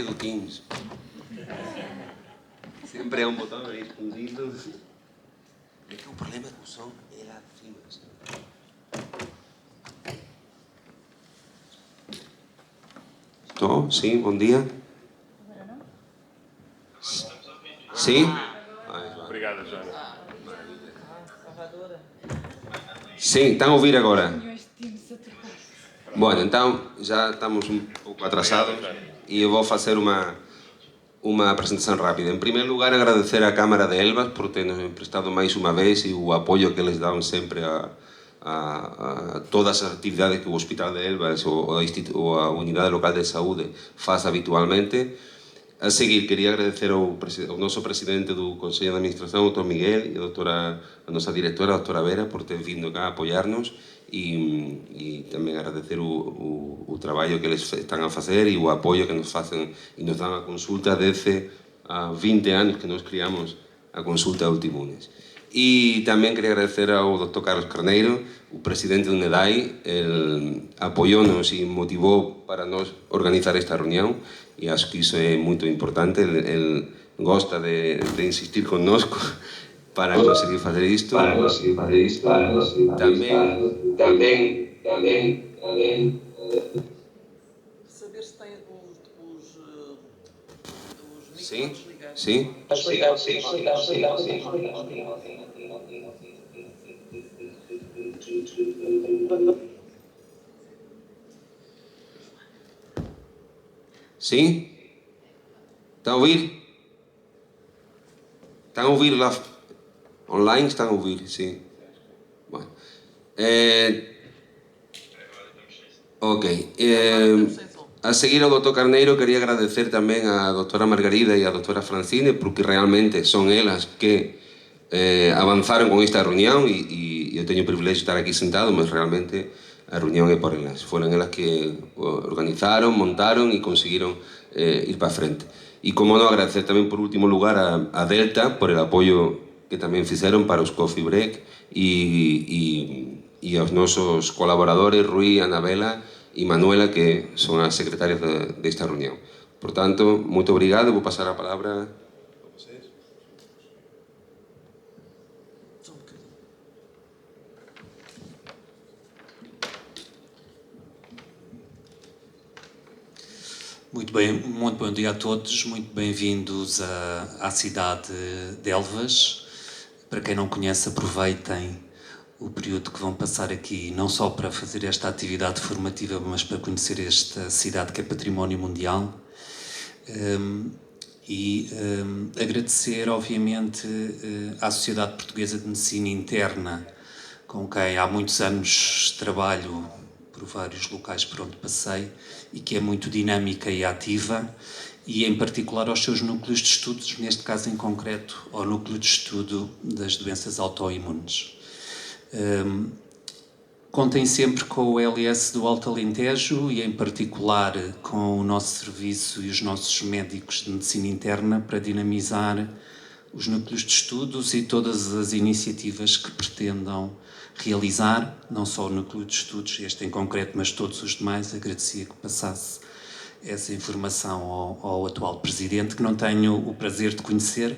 do Teams. Sempre é um botão aí escondido. É que o problema do som é lá de cima. Estou? Sim, bom dia. Sim? Obrigado, Joana. Sim, estão a ouvir agora? Bom, então já estamos um pouco atrasados e eu vou fazer uma apresentação rápida. Em primeiro lugar, agradecer à Câmara de Elvas por ter-nos emprestado mais uma vez e o apoio que eles dão sempre a todas as atividades que o Hospital de Elvas ou a Unidade Local de Saúde faz habitualmente. A seguir, queria agradecer ao noso presidente do Consello de Administración, o Dr. Miguel, e a nosa directora, a doutora Vera, por ter vindo cá a apoiarnos e tamén agradecer o traballo que eles están a facer e o apoio que nos facen e nos dan a consulta desde há 20 anos que nos criamos a consulta Ultimunes. E tamén queria agradecer ao Dr. Carlos Carneiro, o presidente do NEDAI, el apoiounos e motivou para nos organizar esta reunión e acho que iso é moito importante. El gosta de insistir connosco para conseguir fazer isto. Tamén saber se tem os sim, microfones ligados. sim. Sim? Estão a ouvir? Estão a ouvir lá online? Estão a ouvir, sim. Bueno. Ok. A seguir ao Dr. Carneiro, quería agradecer tamén a doutora Margarida e a doutora Francine, porque realmente son elas que avanzaron con esta reunión e eu teño o privilegio de estar aquí sentado, mas realmente a reunión é por elas. Foron elas que organizaron, montaron e conseguiron ir para frente. E como non, agradecer tamén por último lugar a Delta por el apoio que tamén fixeron para os Coffee Break e aos nosos colaboradores Rui, Anabela e Manuela, que son as secretarias desta reunión. Por tanto, moito obrigado, vou pasar a palabra a vocês. Muito bom dia a todos, muito bem-vindos à cidade de Elvas. Para quem não conhece, aproveitem o período que vão passar aqui, não só para fazer esta atividade formativa, mas para conhecer esta cidade que é património mundial. Agradecer, obviamente, à Sociedade Portuguesa de Medicina Interna, com quem há muitos anos trabalho por vários locais por onde passei e que é muito dinâmica e ativa, e em particular aos seus núcleos de estudos, neste caso em concreto ao núcleo de estudo das doenças autoimunes. Contem sempre com o LS do Alto Alentejo e em particular com o nosso serviço e os nossos médicos de medicina interna para dinamizar os núcleos de estudos e todas as iniciativas que pretendam realizar, não só o núcleo de estudos, este em concreto, mas todos os demais. Agradecia que passasse essa informação ao atual presidente, que não tenho o prazer de conhecer,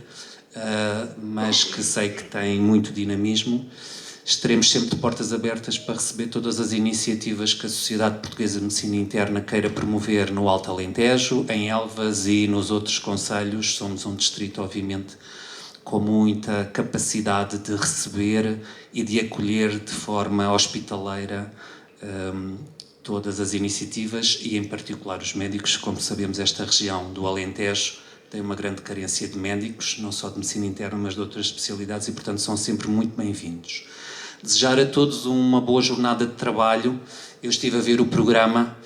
mas que sei que tem muito dinamismo. Estaremos sempre de portas abertas para receber todas as iniciativas que a Sociedade Portuguesa de Medicina Interna queira promover no Alto Alentejo, em Elvas e nos outros concelhos. Somos um distrito, obviamente, com muita capacidade de receber e de acolher de forma hospitaleira todas as iniciativas e, em particular, os médicos. Como sabemos, esta região do Alentejo tem uma grande carência de médicos, não só de medicina interna, mas de outras especialidades, e, portanto, são sempre muito bem-vindos. Desejar a todos uma boa jornada de trabalho. Eu estive a ver o programa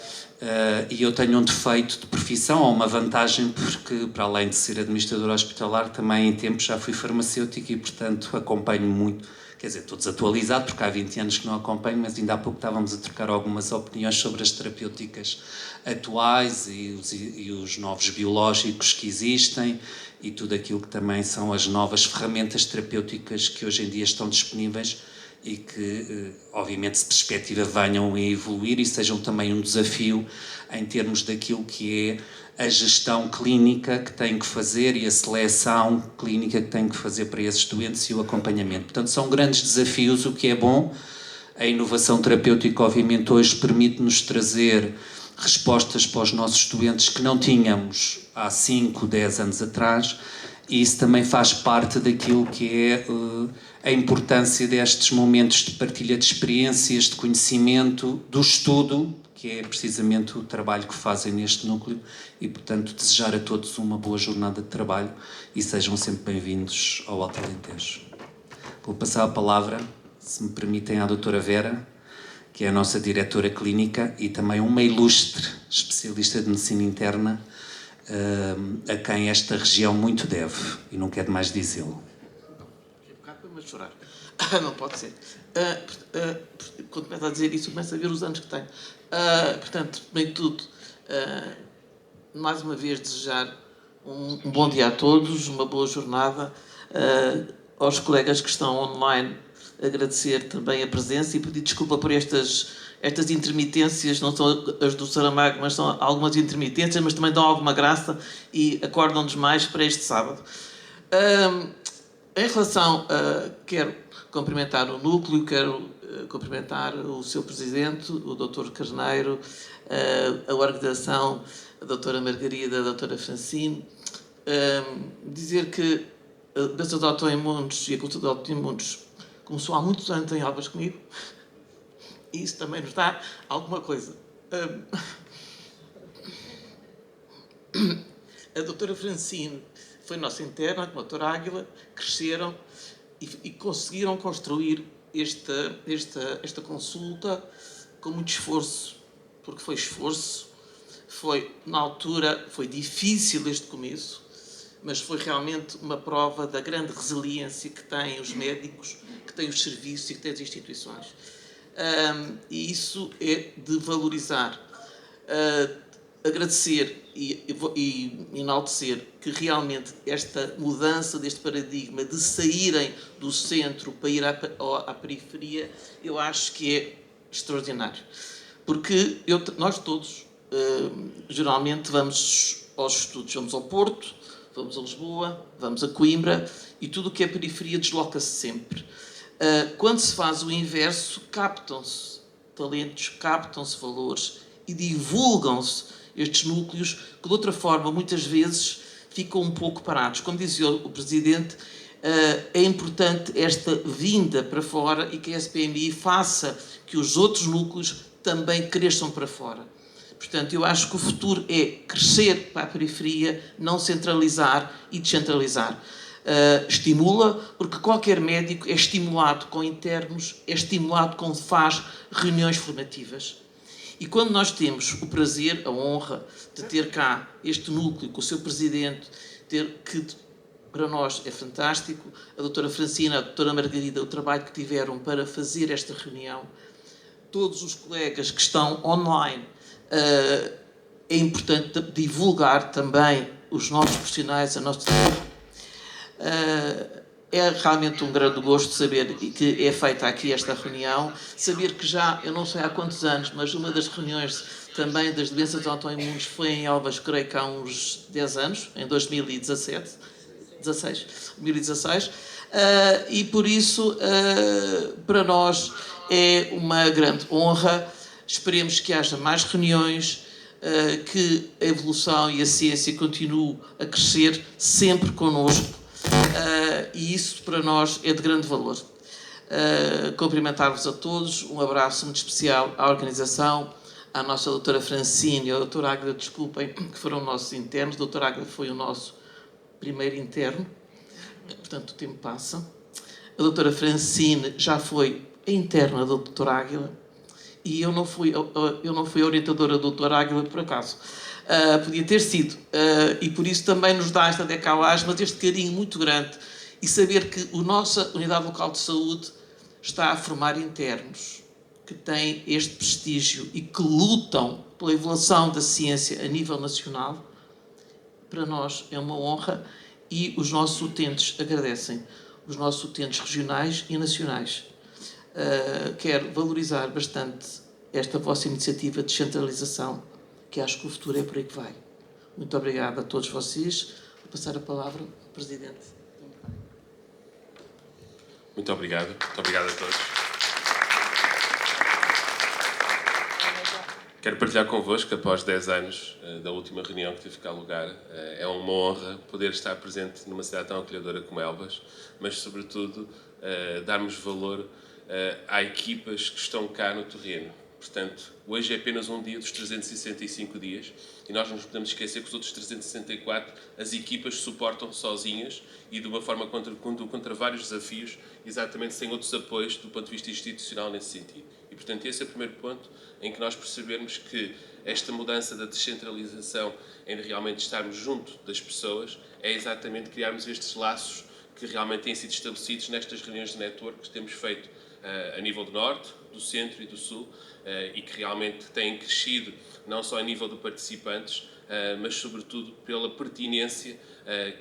e eu tenho um defeito de profissão, ou uma vantagem, porque, para além de ser administrador hospitalar, também em tempos já fui farmacêutico e, portanto, acompanho muito. Quer dizer, estou desatualizado, porque há 20 anos que não acompanho, mas ainda há pouco estávamos a trocar algumas opiniões sobre as terapêuticas atuais e os novos biológicos que existem e tudo aquilo que também são as novas ferramentas terapêuticas que hoje em dia estão disponíveis e que, obviamente, se perspectiva venham a evoluir e sejam também um desafio em termos daquilo que é a gestão clínica que tem que fazer e a seleção clínica que tem que fazer para esses doentes e o acompanhamento. Portanto, são grandes desafios, o que é bom. A inovação terapêutica, obviamente, hoje permite-nos trazer respostas para os nossos doentes que não tínhamos há 5, 10 anos atrás, e isso também faz parte daquilo que é a importância destes momentos de partilha de experiências, de conhecimento, do estudo, que é precisamente o trabalho que fazem neste núcleo, e, portanto, desejar a todos uma boa jornada de trabalho e sejam sempre bem-vindos ao Alto Alentejo. Vou passar a palavra, se me permitem, à doutora Vera, que é a nossa diretora clínica e também uma ilustre especialista de medicina interna, a quem esta região muito deve, e não quero mais dizê-lo. É um bocado para me chorar. Não pode ser. Quando começa a dizer isso, começa a ver os anos que tenho. Portanto, bem tudo, mais uma vez desejar um bom dia a todos, uma boa jornada. Aos colegas que estão online, agradecer também a presença e pedir desculpa por estas intermitências, não são as do Saramago, mas são algumas intermitências, mas também dão alguma graça e acordam-nos mais para este sábado. Em relação quero cumprimentar o núcleo, quero cumprimentar o seu presidente, o Dr. Carneiro, a organização, a doutora Margarida, a doutora Francine, dizer que a doença de autoimunes e a cultura de autoimunes começou há muitos anos em obras comigo, e isso também nos dá alguma coisa. A doutora Francine foi nossa interna, com a doutora Águila, cresceram e conseguiram construir esta consulta com muito esforço, porque foi esforço, na altura foi difícil este começo, mas foi realmente uma prova da grande resiliência que têm os médicos, que têm os serviços e que têm as instituições. E isso é de valorizar, agradecer e enaltecer que realmente esta mudança deste paradigma de saírem do centro para ir à periferia, eu acho que é extraordinário. Porque nós todos, geralmente, vamos aos estudos, vamos ao Porto, vamos a Lisboa, vamos a Coimbra, e tudo o que é periferia desloca-se sempre. Quando se faz o inverso, captam-se talentos, captam-se valores e divulgam-se estes núcleos que, de outra forma, muitas vezes ficam um pouco parados. Como dizia o Presidente, é importante esta vinda para fora e que a SPMI faça que os outros núcleos também cresçam para fora. Portanto, eu acho que o futuro é crescer para a periferia, não centralizar e descentralizar. Estimula, porque qualquer médico é estimulado com internos, é estimulado quando faz reuniões formativas. E quando nós temos o prazer, a honra de ter cá este núcleo com o seu presidente, que para nós é fantástico, a doutora Francina, a doutora Margarida, o trabalho que tiveram para fazer esta reunião, todos os colegas que estão online, é importante divulgar também os nossos profissionais, a nossa é realmente um grande gosto saber que é feita aqui esta reunião, saber que já, eu não sei há quantos anos, mas uma das reuniões também das doenças autoimunes foi em Elvas, creio que há uns 10 anos, em 2016, e por isso para nós é uma grande honra. Esperemos que haja mais reuniões, que a evolução e a ciência continuem a crescer sempre connosco. E isso para nós é de grande valor. Cumprimentar-vos a todos, um abraço muito especial à organização, à nossa doutora Francine e à doutora Águeda, desculpem, que foram nossos internos. A doutora Águeda foi o nosso primeiro interno, portanto o tempo passa. A doutora Francine já foi a interna da doutora Águeda e eu não fui a orientadora da doutora Águeda por acaso. Podia ter sido, e por isso também nos dá esta decalagem, mas este carinho muito grande, e saber que a nossa Unidade Local de Saúde está a formar internos que têm este prestígio e que lutam pela evolução da ciência a nível nacional, para nós é uma honra, e os nossos utentes agradecem, os nossos utentes regionais e nacionais. quero valorizar bastante esta vossa iniciativa de descentralização, que acho que o futuro é por aí que vai. Muito obrigado a todos vocês. Vou passar a palavra ao Presidente. Muito obrigado. Muito obrigado a todos. Quero partilhar convosco, após 10 anos da última reunião que tive cá lugar, é uma honra poder estar presente numa cidade tão acolhedora como Elvas, mas, sobretudo, darmos valor a equipas que estão cá no terreno. Portanto, hoje é apenas um dia dos 365 dias e nós não nos podemos esquecer que os outros 364 as equipas suportam sozinhas e de uma forma contra vários desafios, exatamente sem outros apoios do ponto de vista institucional nesse sentido. E, portanto, esse é o primeiro ponto em que nós percebemos que esta mudança da descentralização, em realmente estarmos junto das pessoas, é exatamente criarmos estes laços que realmente têm sido estabelecidos nestas reuniões de network que temos feito a nível do Norte, do Centro e do Sul, e que realmente têm crescido não só a nível de participantes, mas sobretudo pela pertinência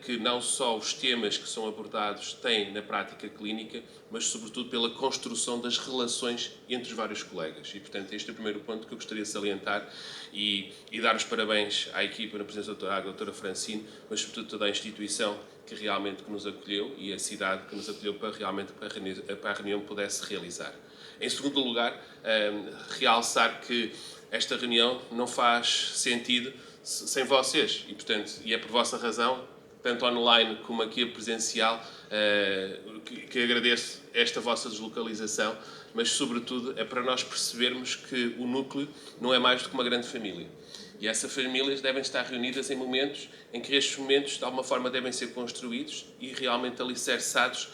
que não só os temas que são abordados têm na prática clínica, mas sobretudo pela construção das relações entre os vários colegas. E, portanto, este é o primeiro ponto que eu gostaria de salientar e dar os parabéns à equipa, na presença da doutora Francine, mas sobretudo toda a instituição que realmente nos acolheu e a cidade que nos acolheu para realmente para a reunião pudesse realizar. Em segundo lugar, realçar que esta reunião não faz sentido sem vocês e, portanto, e é por vossa razão, tanto online como aqui a presencial, que agradeço esta vossa deslocalização, mas, sobretudo, é para nós percebermos que o núcleo não é mais do que uma grande família. E essas famílias devem estar reunidas em momentos em que estes momentos, de alguma forma, devem ser construídos e realmente alicerçados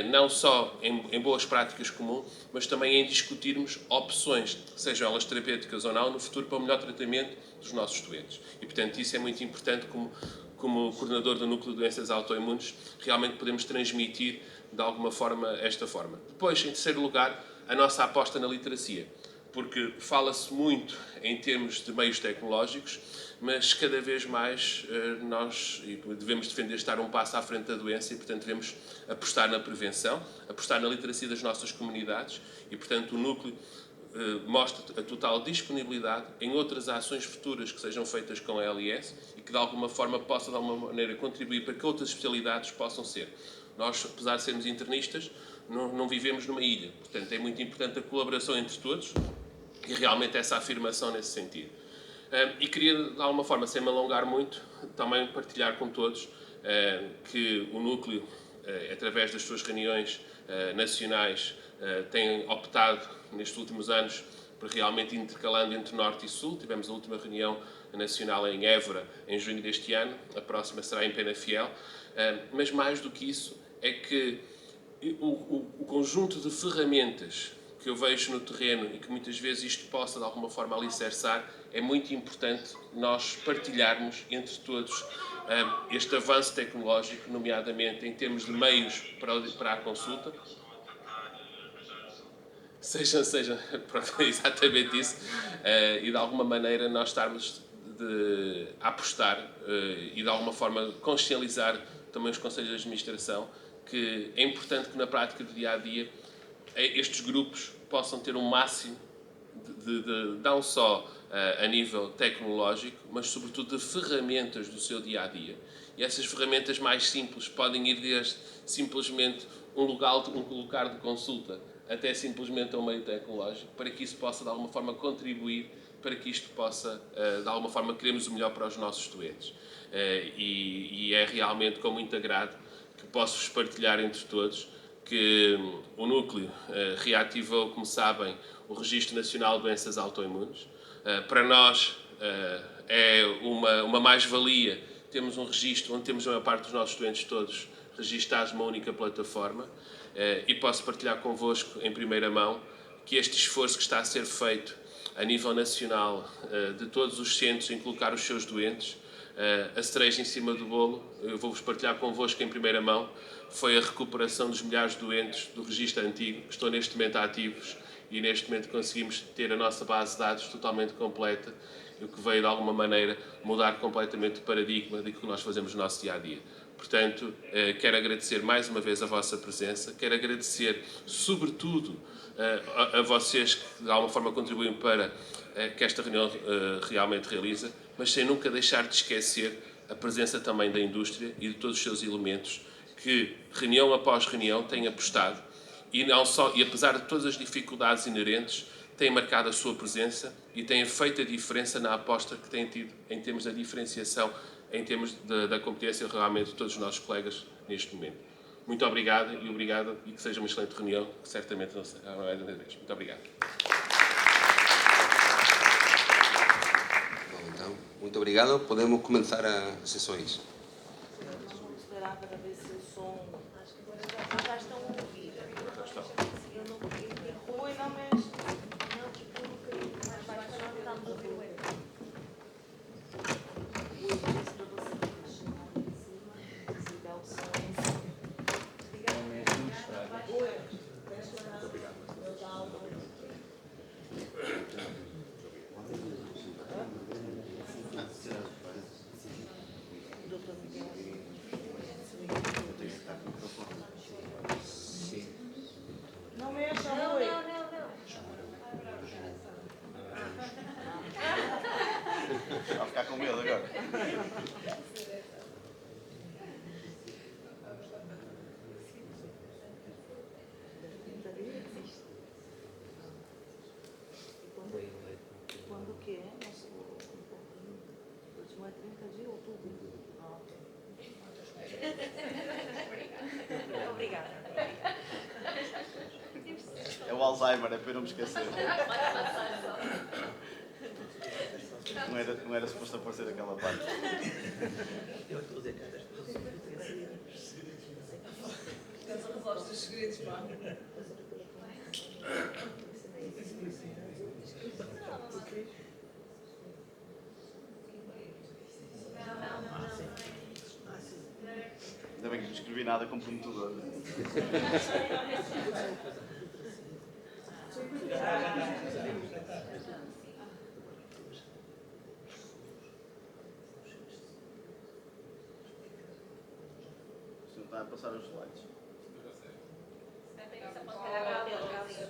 não só em boas práticas comuns, mas também em discutirmos opções, sejam elas terapêuticas ou não, no futuro para o melhor tratamento dos nossos doentes. E, portanto, isso é muito importante como coordenador do Núcleo de Doenças Autoimunes, realmente podemos transmitir de alguma forma esta forma. Depois, em terceiro lugar, a nossa aposta na literacia, porque fala-se muito em termos de meios tecnológicos, mas cada vez mais nós devemos defender estar um passo à frente da doença e, portanto, devemos apostar na prevenção, apostar na literacia das nossas comunidades e, portanto, o núcleo mostra a total disponibilidade em outras ações futuras que sejam feitas com a LIS e que, de alguma forma, possam, de alguma maneira, contribuir para que outras especialidades possam ser. Nós, apesar de sermos internistas, não vivemos numa ilha. Portanto, é muito importante a colaboração entre todos e realmente essa afirmação nesse sentido. E queria, de alguma forma, sem me alongar muito, também partilhar com todos que o Núcleo, através das suas reuniões nacionais, tem optado, nestes últimos anos, por realmente intercalando entre Norte e Sul. Tivemos a última reunião nacional em Évora, em junho deste ano, a próxima será em Penafiel. Mas mais do que isso, é que o conjunto de ferramentas que eu vejo no terreno e que muitas vezes isto possa de alguma forma alicerçar, é muito importante nós partilharmos entre todos este avanço tecnológico, nomeadamente em termos de meios para a consulta. Seja pronto, exatamente isso, e de alguma maneira nós estarmos a apostar e de alguma forma consciencializar também os conselhos de administração que é importante que na prática do dia-a-dia estes grupos possam ter um máximo não só a nível tecnológico, mas sobretudo de ferramentas do seu dia-a-dia. E essas ferramentas mais simples podem ir desde simplesmente um lugar de consulta até simplesmente um meio tecnológico, para que isso possa de alguma forma contribuir para que isto possa, de alguma forma, queremos o melhor para os nossos doentes. E é realmente com muito agrado que posso-vos partilhar entre todos que o Núcleo reativou, como sabem, o Registro Nacional de Doenças Autoimunes. Para nós é uma mais-valia. Temos um registro onde temos a maior parte dos nossos doentes todos registados numa única plataforma e posso partilhar convosco em primeira mão que este esforço que está a ser feito a nível nacional de todos os centros em colocar os seus doentes, a cereja em cima do bolo, eu vou-vos partilhar convosco em primeira mão, foi a recuperação dos milhares de doentes do registro antigo, que estão neste momento ativos e neste momento conseguimos ter a nossa base de dados totalmente completa o que veio, de alguma maneira, mudar completamente o paradigma daquilo que nós fazemos no nosso dia-a-dia. Portanto, quero agradecer mais uma vez a vossa presença, quero agradecer, sobretudo, a vocês que, de alguma forma, contribuem para que esta reunião realmente realize, mas sem nunca deixar de esquecer a presença também da indústria e de todos os seus elementos que, reunião após reunião, têm apostado e, não só, e apesar de todas as dificuldades inerentes, têm marcado a sua presença e têm feito a diferença na aposta que têm tido em termos da diferenciação, em termos da competência realmente de todos os nossos colegas neste momento. Muito obrigado e que seja uma excelente reunião, que certamente não será mais uma vez. Muito obrigado. Bom, então, muito obrigado. Podemos começar as sessões. Vamos esperar para ver se o som. Acho que agora já estão a ouvir. Eu não Rui, não mexe. Não, tipo, um bocadinho mais baixo para não estamos a ouvir o eco. Rui, disse para você chamar em cima, desligar o som em cima. Rui, deixa eu dar algo. Doutor Miguel. Não mexa, Rui. Não. Vai ficar com medo agora. Quando o quê? Nosso último é 30 de outubro. Obrigada. É o Alzheimer, é para eu não me esquecer. Não era suposto aparecer aquela parte. A voz dos segredos, pá. Ainda bem que não escrevi nada comprometedor. Se não está a passar os slides.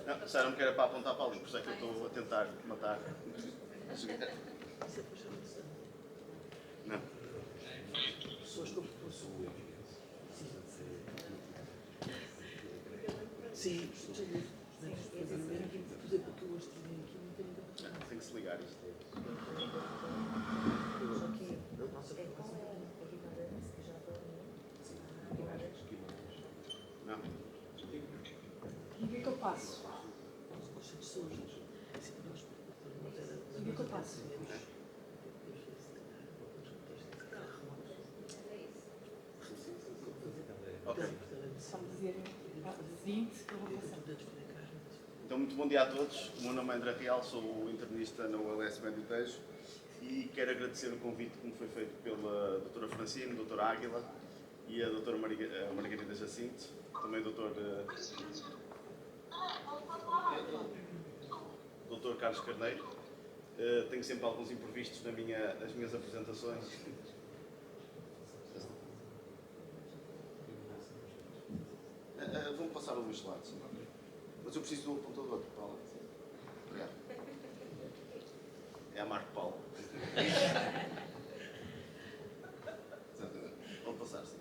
Não, disseram-me que era para apontar para ali, por isso é que eu estou a tentar matar. Não. Sim. Tem que se ligar isto. Não. O que é que eu faço? O que é que eu faço? Ok. Só me dizer 20 que eu vou passar. Então, muito bom dia a todos. O meu nome é André Real, sou o internista na ULS Médio Tejo e quero agradecer o convite que me foi feito pela doutora Francine, doutora Águila e a doutora Margarida Jacinto, também o doutor Carlos Carneiro. Tenho sempre alguns imprevistos nas minhas apresentações. Vão passar alguns slides, mas eu preciso do apontador. Obrigado. É a Marco Paulo. Pode passar, sim.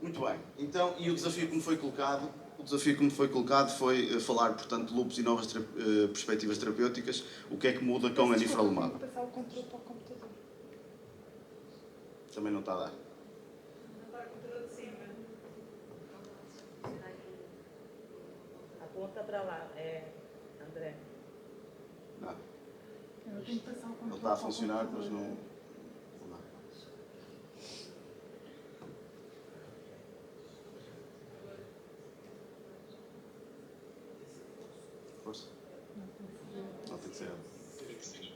Muito bem. Então, e o desafio que me foi colocado? O desafio que me foi colocado foi falar, portanto, de lúpus e novas perspectivas terapêuticas. O que é que muda com a anifrolumab? Vou passar o controle para o computador. Também não está a dar. Aponta para lá, André. Não. Eu tenho que passar o controle. Ele está a funcionar, mas não dá. Força. Não, tem que ser.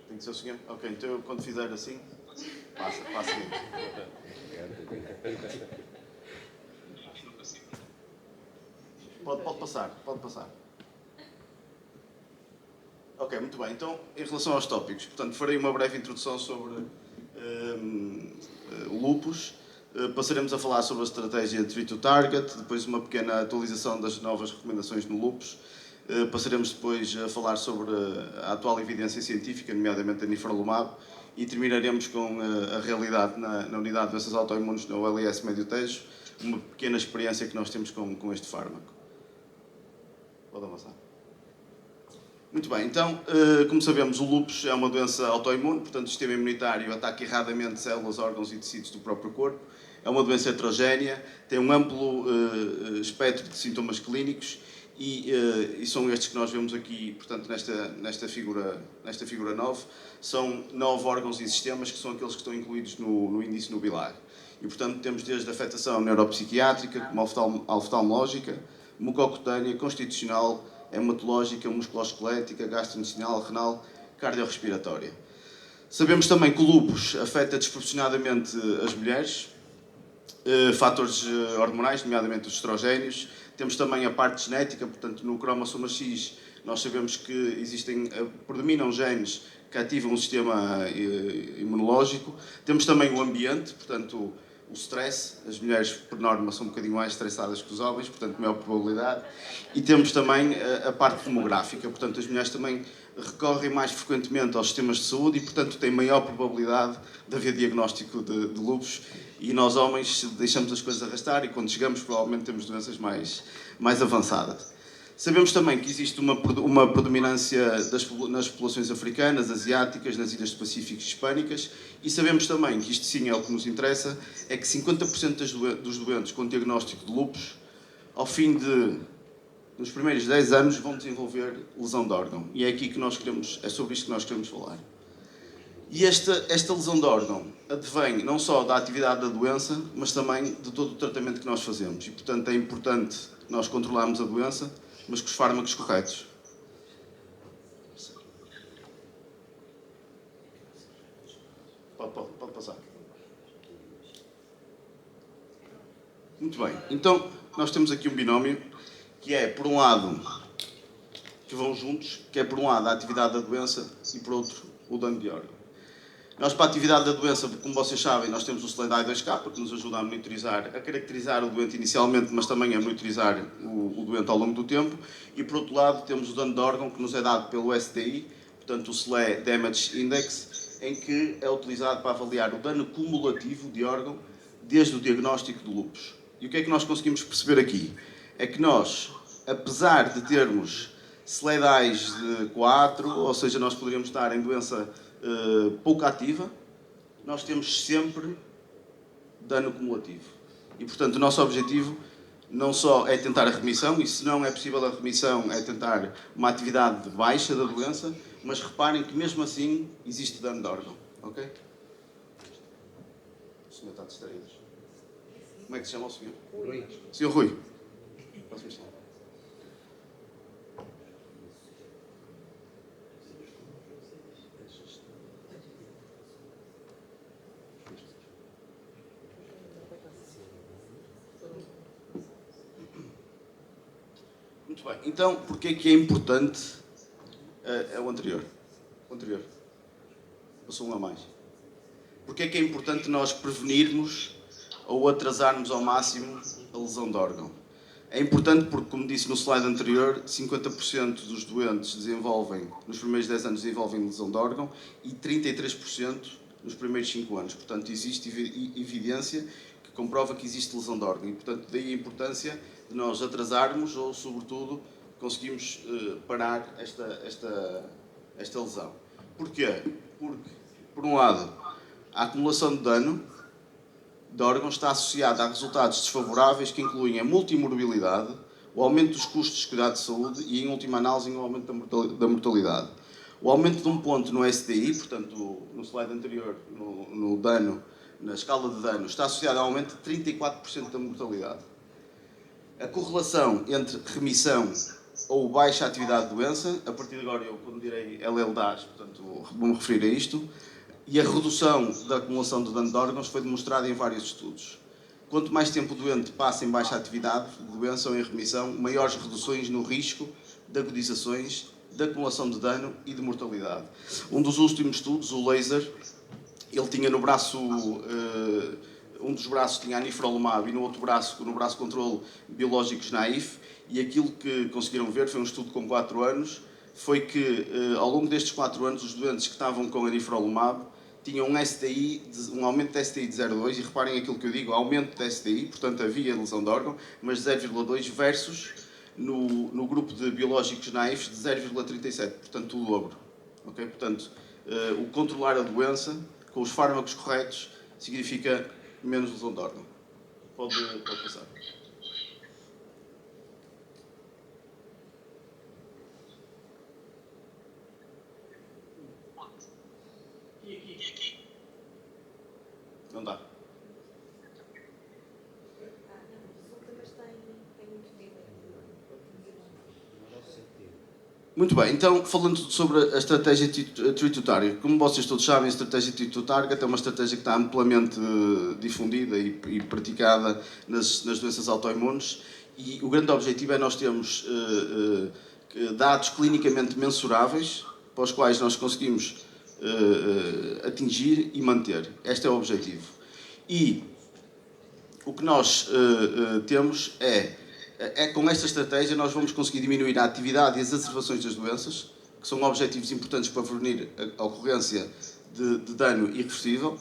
Tem que ser o seguinte. Ok, então eu, quando fizer assim, passa a seguinte. Pode passar. Ok, muito bem. Então, em relação aos tópicos, portanto, farei uma breve introdução sobre o lupus. Passaremos a falar sobre a estratégia Treat to Target, depois uma pequena atualização das novas recomendações no lupus. Passaremos depois a falar sobre a atual evidência científica, nomeadamente a nifrolumab, e terminaremos com a realidade na unidade de doenças autoimunes na OLS Médio Tejo, uma pequena experiência que nós temos com este fármaco. Pode avançar. Muito bem, então, como sabemos, o lupus é uma doença autoimune, portanto o sistema imunitário ataca erradamente células, órgãos e tecidos do próprio corpo. É uma doença heterogénea, tem um amplo espectro de sintomas clínicos e são estes que nós vemos aqui, portanto, nesta figura 9. São 9 órgãos e sistemas que são aqueles que estão incluídos no índice nubilar. E, portanto, temos desde a afetação neuropsiquiátrica, como a oftalmológica, mucocutânea, constitucional, hematológica, musculoesquelética, gastrointestinal, renal, cardiorrespiratória. Sabemos também que o lupus afeta desproporcionadamente as mulheres, fatores hormonais, nomeadamente os estrogénios. Temos também a parte genética, portanto, no cromossoma X nós sabemos que predominam genes que ativam o sistema imunológico. Temos também o ambiente, portanto, o stress. As mulheres, por norma, são um bocadinho mais estressadas que os homens, portanto, maior probabilidade. E temos também a parte demográfica, portanto, as mulheres também recorrem mais frequentemente aos sistemas de saúde e, portanto, têm maior probabilidade de haver diagnóstico de lupus. E nós, homens, deixamos as coisas arrastar e, quando chegamos, provavelmente temos doenças mais avançadas. Sabemos também que existe uma predominância nas populações africanas, asiáticas, nas ilhas do Pacífico e hispânicas, e sabemos também que isto sim é o que nos interessa, é que 50% dos doentes com diagnóstico de lupus, nos primeiros 10 anos, vão desenvolver lesão de órgão. E é sobre isto que nós queremos falar. E esta lesão de órgão advém não só da atividade da doença, mas também de todo o tratamento que nós fazemos. E, portanto, é importante nós controlarmos a doença, mas com os fármacos corretos. Pode passar. Muito bem. Então, nós temos aqui um binómio que é, por um lado, que vão juntos, que é, por um lado, a atividade da doença e, por outro, o dano de órgão. Nós, para a atividade da doença, como vocês sabem, nós temos o SLEDAI-2K, que nos ajuda a caracterizar o doente inicialmente, mas também a monitorizar o doente ao longo do tempo. E, por outro lado, temos o dano de órgão, que nos é dado pelo SDI, portanto, o SLE Damage Index, em que é utilizado para avaliar o dano cumulativo de órgão desde o diagnóstico do lupus. E o que é que nós conseguimos perceber aqui? É que nós, apesar de termos SLEDAIs de 4, ou seja, nós poderíamos estar em doença pouco ativa, nós temos sempre dano cumulativo. E, portanto, o nosso objetivo não só é tentar a remissão, e se não é possível a remissão, é tentar uma atividade baixa da doença, mas reparem que mesmo assim existe dano de órgão. Ok? O senhor está distraído. Como é que se chama o senhor? Rui. Senhor Rui. Próximo slide. Muito bem. Então, porquê é que é importante... É o anterior. O anterior. Passou um a mais. Porquê é que é importante nós prevenirmos ou atrasarmos ao máximo a lesão de órgão? É importante porque, como disse no slide anterior, 50% dos doentes nos primeiros 10 anos, desenvolvem lesão de órgão e 33% nos primeiros 5 anos. Portanto, existe evidência que comprova que existe lesão de órgão. E, portanto, daí a importância de nós atrasarmos ou, sobretudo, conseguimos parar esta lesão. Porquê? Porque, por um lado, a acumulação de dano de órgãos está associada a resultados desfavoráveis que incluem a multimorbilidade, o aumento dos custos de cuidado de saúde e, em última análise, o aumento da mortalidade. O aumento de um ponto no SDI, portanto, no slide anterior, no dano, na escala de dano, está associado a um aumento de 34% da mortalidade. A correlação entre remissão ou baixa atividade de doença, a partir de agora eu, quando direi LLDAS, portanto, vou-me referir a isto, e a redução da acumulação de dano de órgãos foi demonstrada em vários estudos. Quanto mais tempo o doente passa em baixa atividade de doença ou em remissão, maiores reduções no risco de agudizações de acumulação de dano e de mortalidade. Um dos últimos estudos, o laser, ele tinha no braço, um dos braços tinha anifrolumab e no outro braço, no braço controle, biológicos naif, e aquilo que conseguiram ver, foi um estudo com 4 anos, foi que ao longo destes 4 anos os doentes que estavam com anifrolumab tinham um aumento de STI de 0,2, e reparem aquilo que eu digo, aumento de STI, portanto havia lesão de órgão, mas 0,2 versus no grupo de biológicos naifs de 0,37, portanto o dobro. Okay? Portanto, o controlar a doença com os fármacos corretos significa menos lesão de órgão. Pode passar. Não dá. Muito bem, então falando sobre a estratégia Treat to Target, como vocês todos sabem, a estratégia Treat to Target é uma estratégia que está amplamente difundida e praticada nas doenças autoimunes, e o grande objetivo é nós termos dados clinicamente mensuráveis para os quais nós conseguimos atingir e manter. Este é o objetivo. E o que nós temos é com esta estratégia nós vamos conseguir diminuir a atividade e as exacerbações das doenças, que são objetivos importantes para prevenir a ocorrência de dano irreversível,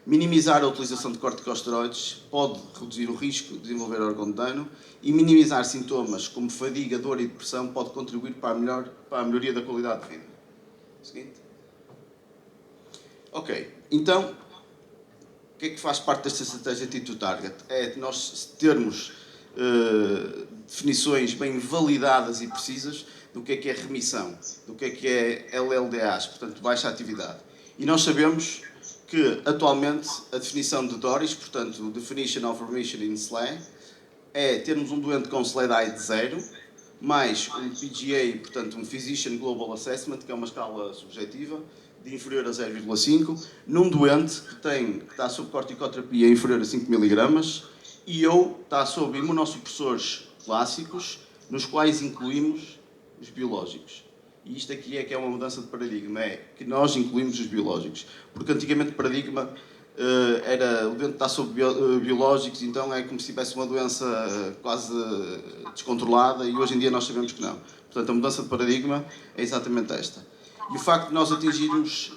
minimizar a utilização de corticosteroides, pode reduzir o risco de desenvolver órgão de dano, e minimizar sintomas como fadiga, dor e depressão pode contribuir para a melhoria da qualidade de vida. Seguinte. Ok, então, o que é que faz parte desta estratégia Treat to Target? É nós termos definições bem validadas e precisas do que é remissão, do que é LLDAs, portanto, baixa atividade. E nós sabemos que, atualmente, a definição de DORIS, portanto, Definition of Remission in SLE, é termos um doente com SLEDAI de 0, mais um PGA, portanto, um Physician Global Assessment, que é uma escala subjetiva, de inferior a 0,5, num doente que está sob corticoterapia inferior a 5 mg, e está sob imunossupressores clássicos, nos quais incluímos os biológicos. E isto aqui é que é uma mudança de paradigma, é que nós incluímos os biológicos. Porque antigamente o paradigma era o doente está sob biológicos, então é como se tivesse uma doença quase descontrolada, e hoje em dia nós sabemos que não. Portanto, a mudança de paradigma é exatamente esta. E o facto de nós atingirmos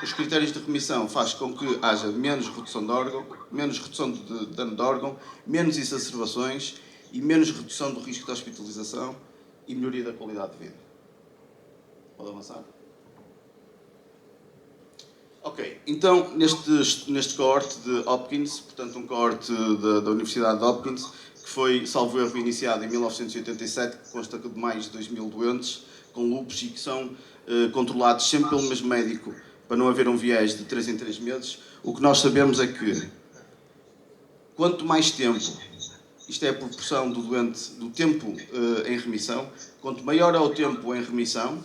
os critérios de remissão faz com que haja menos redução de órgão, menos redução de dano de órgão, menos exacerbações e menos redução do risco de hospitalização e melhoria da qualidade de vida. Pode avançar? Ok, então neste coorte de Hopkins, portanto um coorte da Universidade de Hopkins, que foi, salvo erro, iniciado em 1987, que consta de mais de 2.000 doentes com lúpus e que são controlados sempre pelo mesmo médico, para não haver um viés de 3 em 3 meses. O que nós sabemos é que quanto mais tempo, isto é a proporção do doente, do tempo em remissão, quanto maior é o tempo em remissão,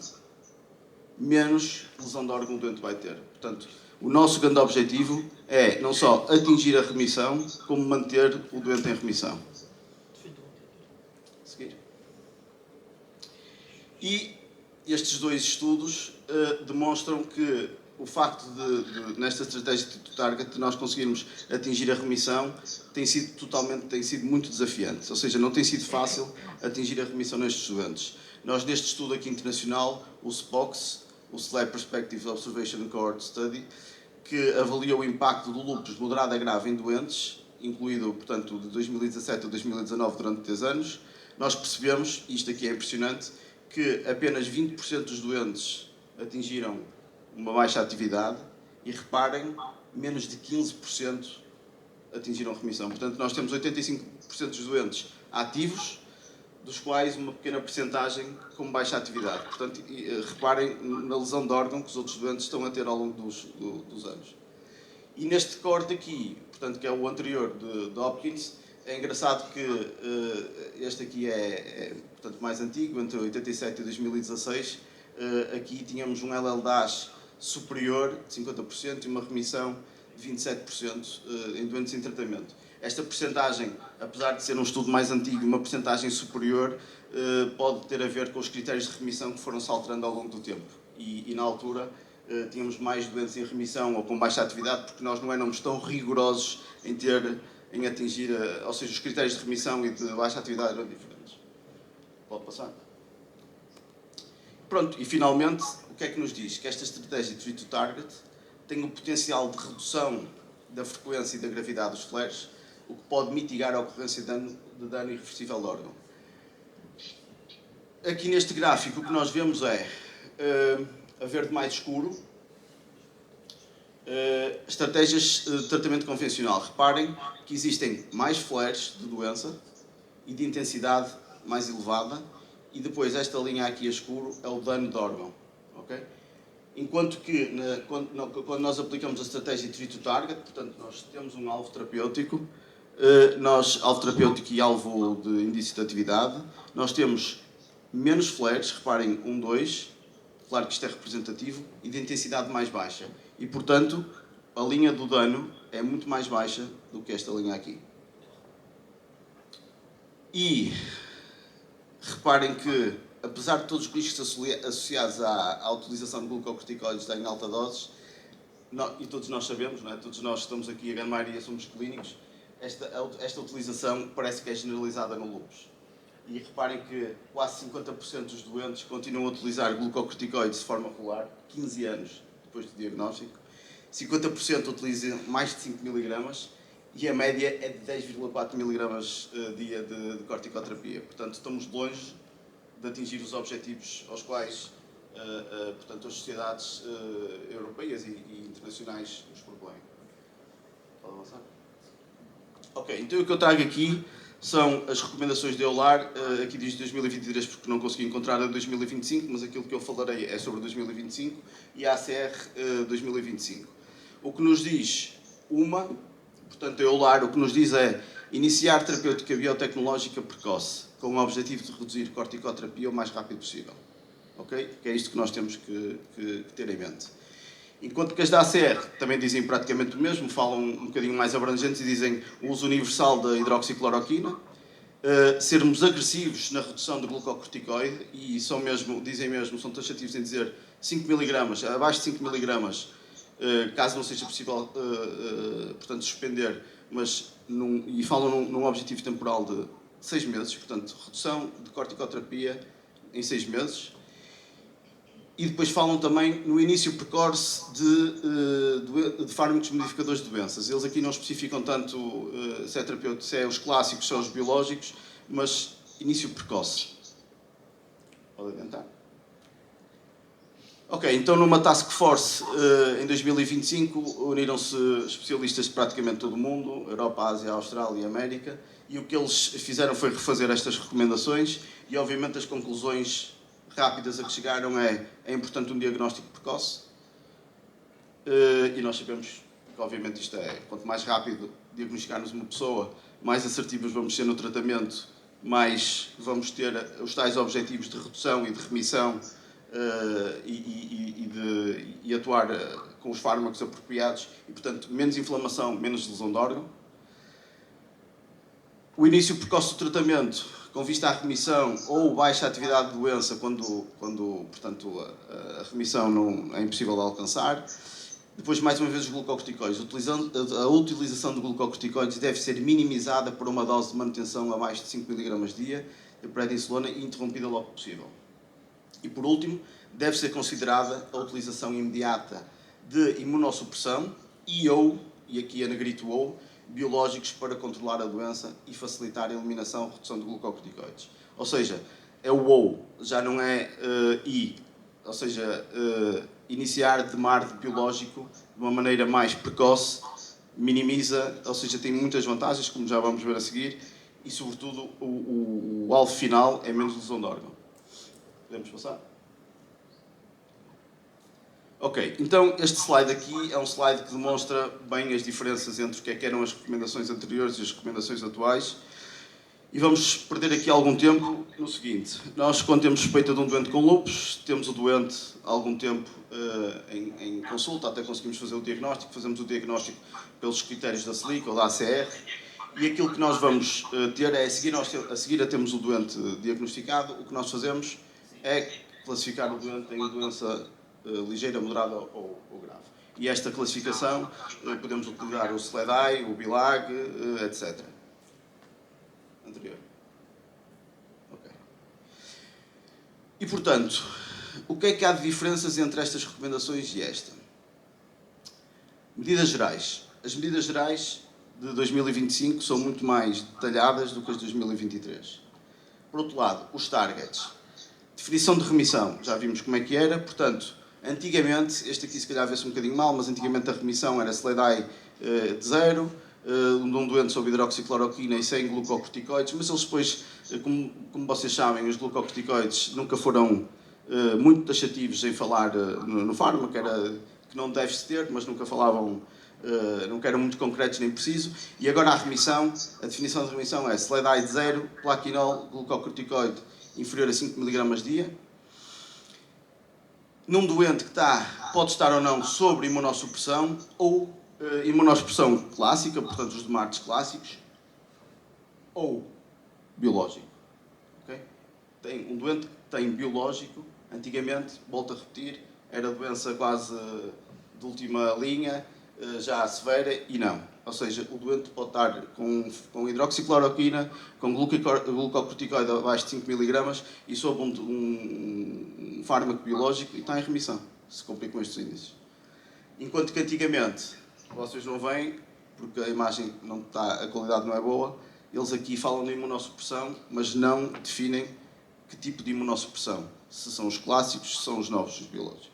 menos lesão de órgão o doente vai ter. Portanto, o nosso grande objetivo é não só atingir a remissão, como manter o doente em remissão. Seguir. E estes dois estudos demonstram que o facto de nesta estratégia de target, nós conseguirmos atingir a remissão, tem sido muito desafiante. Ou seja, não tem sido fácil atingir a remissão nestes doentes. Nós, neste estudo aqui internacional, o SPOX, o SLE Perspective Observation Cohort Study, que avalia o impacto do lúpus de moderado a grave em doentes, incluído, portanto, de 2017 a 2019, durante 3 anos, nós percebemos, e isto aqui é impressionante, que apenas 20% dos doentes atingiram uma baixa atividade e, reparem, menos de 15% atingiram remissão. Portanto, nós temos 85% dos doentes ativos, dos quais uma pequena percentagem com baixa atividade. Portanto, reparem na lesão de órgão que os outros doentes estão a ter ao longo dos anos. E neste corte aqui, portanto, que é o anterior de Hopkins, é engraçado que este aqui é portanto, mais antigo, entre 87 e 2016. Aqui tínhamos um LLDAS superior de 50% e uma remissão de de 27% em doentes em tratamento. Esta percentagem, apesar de ser um estudo mais antigo, uma percentagem superior, pode ter a ver com os critérios de remissão que foram se alterando ao longo do tempo. E na altura tínhamos mais doentes em remissão ou com baixa atividade, porque nós não éramos tão rigorosos em atingir, ou seja, os critérios de remissão e de baixa atividade eram diferentes. Pode passar? Pronto, e finalmente, o que é que nos diz? Que esta estratégia de Treat to Target tem o potencial de redução da frequência e da gravidade dos flares, o que pode mitigar a ocorrência de dano irreversível do órgão. Aqui neste gráfico o que nós vemos é a verde mais escuro, estratégias de tratamento convencional. Reparem que existem mais flares de doença e de intensidade mais elevada, e depois esta linha aqui a escuro é o dano de órgão. Okay? Enquanto que quando nós aplicamos a estratégia de Treat to Target, portanto nós temos um alvo terapêutico, alvo terapêutico e alvo de indício de atividade, nós temos menos flares, reparem 1, 2, claro que isto é representativo, e de intensidade mais baixa. E portanto a linha do dano é muito mais baixa do que esta linha aqui. E reparem que, apesar de todos os riscos associados à utilização de glucocorticoides em alta doses, e todos nós sabemos, não é? Todos nós estamos aqui, a grande maioria somos clínicos, esta utilização parece que é generalizada no lúpus. E reparem que quase 50% dos doentes continuam a utilizar glucocorticoides de forma regular, 15 anos depois do diagnóstico. 50% utilizam mais de 5 mg e a média é de 10,4 mg dia de corticoterapia. Portanto, estamos longe de atingir os objetivos aos quais portanto, as sociedades europeias e internacionais nos propõem. Pode avançar? Ok, então o que eu trago aqui são as recomendações de EULAR, aqui diz 2023 porque não consegui encontrar a 2025, mas aquilo que eu falarei é sobre 2025, e a ACR 2025. O que nos diz portanto a EULAR, o que nos diz é iniciar terapêutica biotecnológica precoce, com o objetivo de reduzir corticoterapia o mais rápido possível. Ok? Que é isto que nós temos que ter em mente. Enquanto que as da ACR também dizem praticamente o mesmo, falam um bocadinho mais abrangentes e dizem o uso universal da hidroxicloroquina, sermos agressivos na redução do glucocorticoide, e dizem mesmo, são taxativos em dizer 5 mg, abaixo de 5 mg, caso não seja possível, portanto, suspender, e falam num objetivo temporal de 6 meses, portanto, redução de corticoterapia em 6 meses. E depois falam também no início precoce de fármacos modificadores de doenças. Eles aqui não especificam tanto se é os clássicos, se é os biológicos, mas início precoce. Pode adiantar. Ok, então numa task force em 2025 uniram-se especialistas de praticamente todo o mundo, Europa, Ásia, Austrália e América, e o que eles fizeram foi refazer estas recomendações e obviamente as conclusões rápidas a que chegaram é importante um diagnóstico precoce, e nós sabemos que obviamente isto é, quanto mais rápido diagnosticarmos uma pessoa, mais assertivos vamos ser no tratamento, mais vamos ter os tais objetivos de redução e de remissão e atuar com os fármacos apropriados e, portanto, menos inflamação, menos lesão de órgão. O início precoce do tratamento, com vista à remissão ou baixa atividade de doença, quando portanto, a remissão não é impossível de alcançar. Depois, mais uma vez, os glucocorticoides. A utilização de glucocorticoides deve ser minimizada por uma dose de manutenção abaixo de 5 mg dia de prednisolona e interrompida logo que possível. E, por último, deve ser considerada a utilização imediata de imunossupressão e aqui a negrito ou, biológicos para controlar a doença e facilitar a eliminação e redução de glucocorticoides. Ou seja, é o OU, já não é I. Ou seja, iniciar de mar de biológico de uma maneira mais precoce, minimiza, ou seja, tem muitas vantagens, como já vamos ver a seguir, e sobretudo o alvo final é menos lesão de órgão. Podemos passar? Ok, então este slide aqui é um slide que demonstra bem as diferenças entre o que eram as recomendações anteriores e as recomendações atuais. E vamos perder aqui algum tempo no seguinte. Nós, quando temos suspeita de um doente com lúpus, temos o doente há algum tempo em consulta, até conseguimos fazer o diagnóstico. Fazemos o diagnóstico pelos critérios da SLIC ou da ACR. E aquilo que nós vamos ter é, a seguir a termos o doente diagnosticado, o que nós fazemos é classificar o doente em doença ligeira, moderada ou grave. E esta classificação podemos utilizar o SLEDAI, o BILAG, etc. Anterior. Ok. E, portanto, o que é que há de diferenças entre estas recomendações e esta? Medidas gerais. As medidas gerais de 2025 são muito mais detalhadas do que as de 2023. Por outro lado, os targets. Definição de remissão, já vimos como é que era, portanto, antigamente, este aqui se calhar vê-se um bocadinho mal, mas antigamente a remissão era SLEDAI de 0, de um doente sob hidroxicloroquina e sem glucocorticoides, mas eles depois, como vocês sabem, os glucocorticoides nunca foram muito taxativos em falar no fármaco, era que não deve-se ter, mas nunca falavam, nunca eram muito concretos nem precisos, e agora a remissão, a definição de remissão é SLEDAI de 0, plaquinol, glucocorticoide inferior a 5 mg dia. Num doente que pode estar ou não sobre imunossupressão ou imunossupressão clássica, portanto os DMARDs clássicos, ou biológico. Okay? Tem um doente que tem biológico, antigamente, volto a repetir, era doença quase de última linha, já severa, e não. Ou seja, o doente pode estar com hidroxicloroquina, com glucocorticoide abaixo de 5 mg e sob um fármaco biológico e está em remissão, se cumprir com estes índices. Enquanto que antigamente, vocês não veem, porque a imagem não está, a qualidade não é boa, eles aqui falam de imunossupressão, mas não definem que tipo de imunossupressão. Se são os clássicos, se são os novos, os biológicos.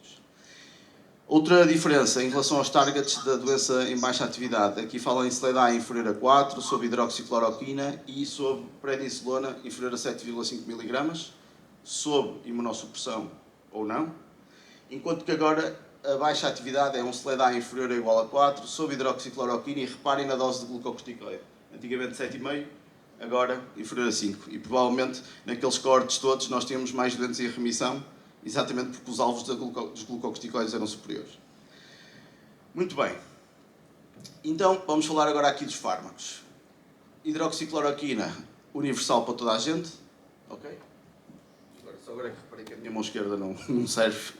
Outra diferença em relação aos targets da doença em baixa atividade. Aqui falam em SLEDAI inferior a 4, sob hidroxicloroquina e sob prednisolona inferior a 7,5 mg, sob imunossupressão ou não. Enquanto que agora a baixa atividade é um SLEDAI inferior ou igual a 4, sob hidroxicloroquina, e reparem na dose de glucocorticoide. Antigamente 7,5, agora inferior a 5. E provavelmente naqueles cortes todos nós temos mais doentes em remissão, exatamente porque os alvos dos glucocorticoides eram superiores. Muito bem. Então, vamos falar agora aqui dos fármacos. Hidroxicloroquina, universal para toda a gente. Ok? Só agora é que reparei que a minha mão esquerda não serve.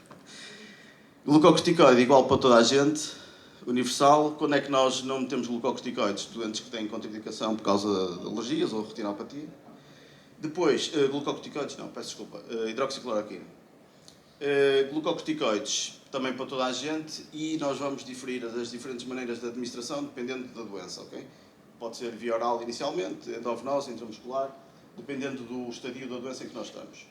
Glucocorticoide igual para toda a gente, universal. Quando é que nós não metemos glucocorticoides? Doentes que têm contraindicação por causa de alergias ou retinopatia. Depois, glucocorticoides, não, peço desculpa, hidroxicloroquina. Glucocorticoides também para toda a gente, e nós vamos diferir as diferentes maneiras de administração dependendo da doença, ok? Pode ser via oral inicialmente, endovenosa, intramuscular, dependendo do estadio da doença em que nós estamos.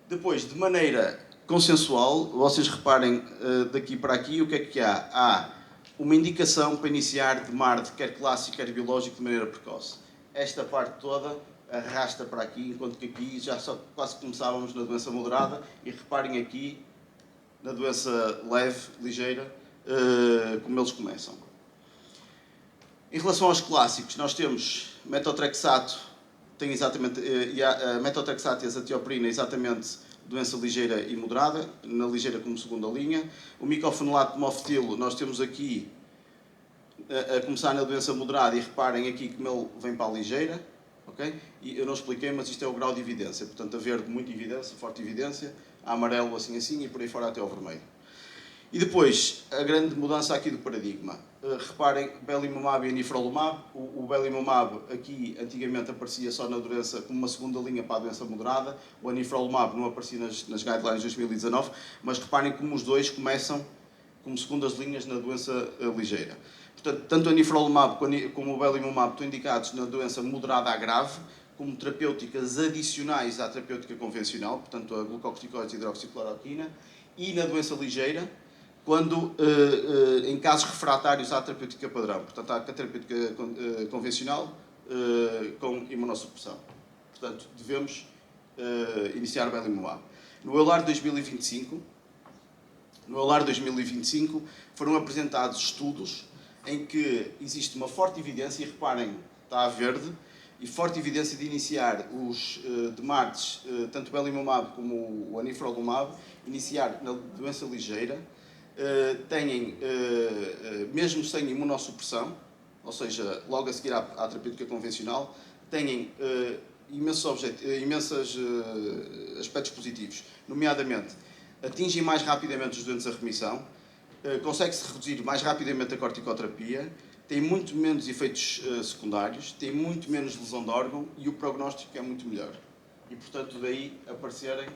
Depois, de maneira consensual, vocês reparem daqui para aqui o que é que há. Há uma indicação para iniciar DMARD, quer clássico, quer biológico, de maneira precoce. Esta parte toda arrasta para aqui, enquanto que aqui já só quase começávamos na doença moderada, e reparem aqui na doença leve, ligeira, como eles começam. Em relação aos clássicos, nós temos metotrexato, tem exatamente, a metotrexato e a azatioprina, exatamente doença ligeira e moderada, na ligeira como segunda linha. O micofenolato de mofetilo, nós temos aqui a começar na doença moderada, e reparem aqui como ele vem para a ligeira. Okay? E eu não expliquei, mas isto é o grau de evidência. Portanto, a verde, muita evidência, forte evidência, a amarelo, assim, e por aí fora até ao vermelho. E depois, a grande mudança aqui do paradigma. Reparem, belimumab e anifrolumab. O belimumab aqui, antigamente, aparecia só na doença como uma segunda linha para a doença moderada. O anifrolumab não aparecia nas guidelines de 2019, mas reparem como os dois começam como segundas linhas na doença ligeira. Portanto, tanto o anifrolumab como o belimumab estão indicados na doença moderada a grave, como terapêuticas adicionais à terapêutica convencional, portanto a glucocorticoides e hidroxicloroquina, e na doença ligeira, quando em casos refratários à terapêutica padrão, portanto à terapêutica convencional com imunossupressão. Portanto, devemos iniciar o belimumab. No EULAR 2025, foram apresentados estudos em que existe uma forte evidência, e reparem, está a verde, e forte evidência de iniciar os DMARDs, tanto o belimumab como o anifrolumab, iniciar na doença ligeira, têm, mesmo sem imunossupressão, ou seja, logo a seguir à terapêutica convencional, têm imensos aspectos positivos, nomeadamente atingem mais rapidamente os doentes a remissão, consegue-se reduzir mais rapidamente a corticoterapia, tem muito menos efeitos secundários, tem muito menos lesão de órgão e o prognóstico é muito melhor. E, portanto, daí aparecerem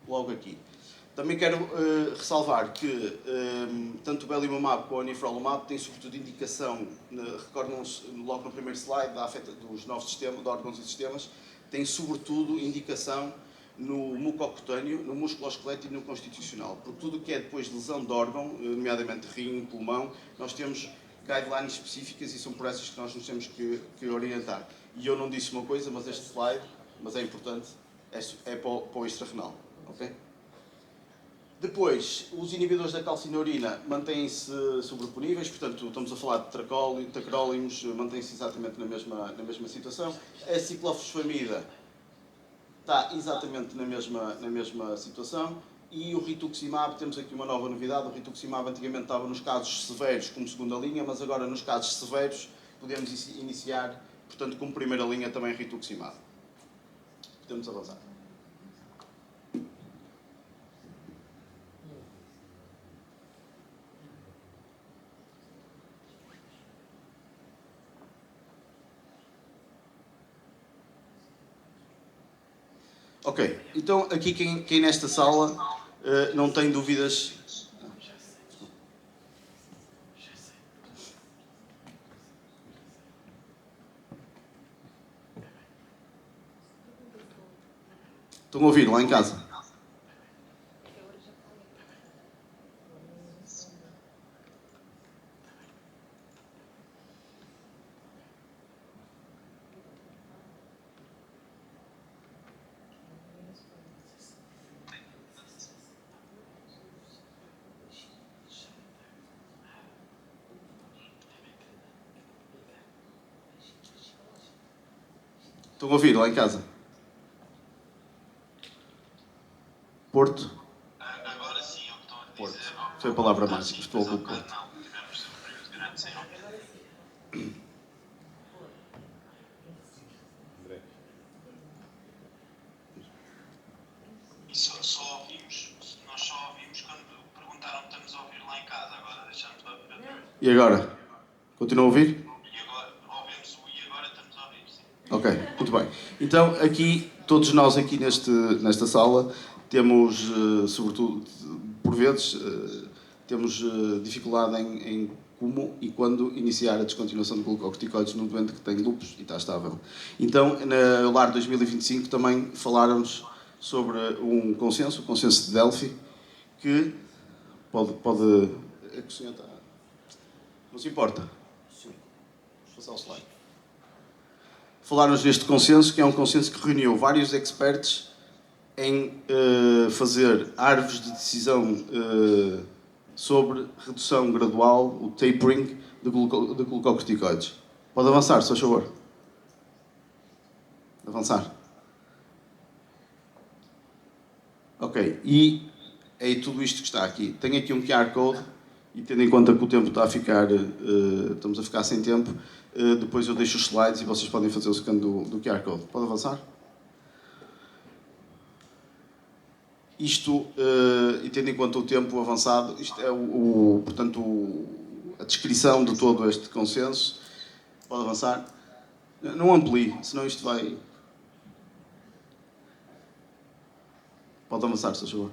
logo aqui. Também quero ressalvar que tanto o belimumab como o anifrolumab têm sobretudo indicação, recordam-se logo no primeiro slide, da afeta dos novos sistemas, de órgãos e sistemas, têm sobretudo indicação no mucocutâneo, no musculoesquelético e no constitucional. Porque tudo o que é depois de lesão de órgão, nomeadamente rim, pulmão, nós temos guidelines específicas e são por essas que nós nos temos que orientar. E eu não disse uma coisa, mas este slide, mas é importante, é para o extrarrenal. Okay? Depois, os inibidores da calcineurina mantêm-se sobreponíveis, portanto, estamos a falar de tacrolimus, mantêm-se exatamente na mesma situação. A ciclofosfamida está exatamente na mesma situação. E o rituximab, temos aqui uma nova novidade. O rituximab antigamente estava nos casos severos como segunda linha, mas agora nos casos severos podemos iniciar, portanto, como primeira linha também rituximab. Podemos avançar. Ok, então aqui quem nesta sala não tem dúvidas. Estão a ouvir lá em casa? Estão a ouvir lá em casa? Porto? Agora sim, é o que estou a dizer. Porto. Foi a palavra mágica. Estou a ouvir Porto. Não, tivemos um período grande sem ouvir. E só ouvimos, nós só ouvimos quando perguntaram se estamos a ouvir lá em casa. Agora deixamos de ouvir. E agora? Continua a ouvir? E agora ouvimos o e agora estamos a ouvir, sim. Ok, muito bem. Então, aqui, todos nós aqui nesta sala, temos, sobretudo, por vezes, temos dificuldade em como e quando iniciar a descontinuação de glucocorticoides num doente que tem lúpus e está estável. Então, na LAR 2025 também falaram-nos sobre um consenso, o consenso de Delphi, que pode acrescentar. Não se importa? Sim. Vamos passar o slide. Falaram-nos deste consenso, que é um consenso que reuniu vários experts em fazer árvores de decisão sobre redução gradual, o tapering de glucocorticoides. Pode avançar, se faz favor. Avançar. Ok, e é tudo isto que está aqui. Tenho aqui um QR Code e tendo em conta que o tempo está a ficar, estamos a ficar sem tempo, depois eu deixo os slides e vocês podem fazer o scan do QR Code. Pode avançar? Isto, e tendo em conta o tempo avançado, isto é portanto, a descrição de todo este consenso. Pode avançar? Não amplie, senão isto vai... Pode avançar, se faz favor.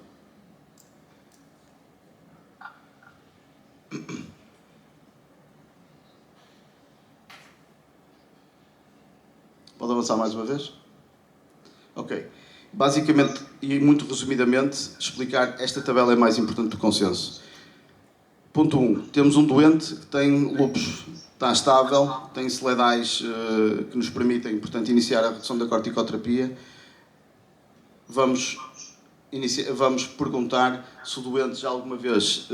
Pode avançar mais uma vez? Ok. Basicamente, e muito resumidamente, explicar esta tabela é mais importante do consenso. Ponto 1. Temos um doente que tem lúpus, está estável, tem seledais que nos permitem, portanto, iniciar a redução da corticoterapia. Vamos perguntar se o doente já alguma vez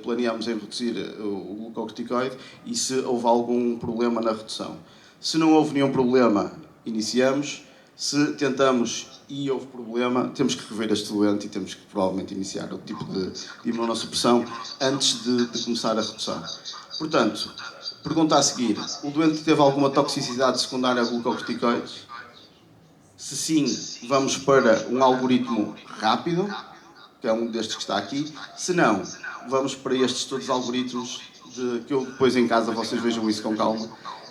planeamos em reduzir o glucocorticoide e se houve algum problema na redução. Se não houve nenhum problema, iniciamos. Se tentamos e houve problema, temos que rever este doente e temos que provavelmente iniciar outro tipo de imunossupressão antes de começar a redução. Portanto, pergunta a seguir: o doente teve alguma toxicidade secundária a glucocorticoides? Se sim, vamos para um algoritmo rápido, que é um destes que está aqui. Se não, vamos para estes todos os algoritmos que eu depois em casa vocês vejam isso com calma,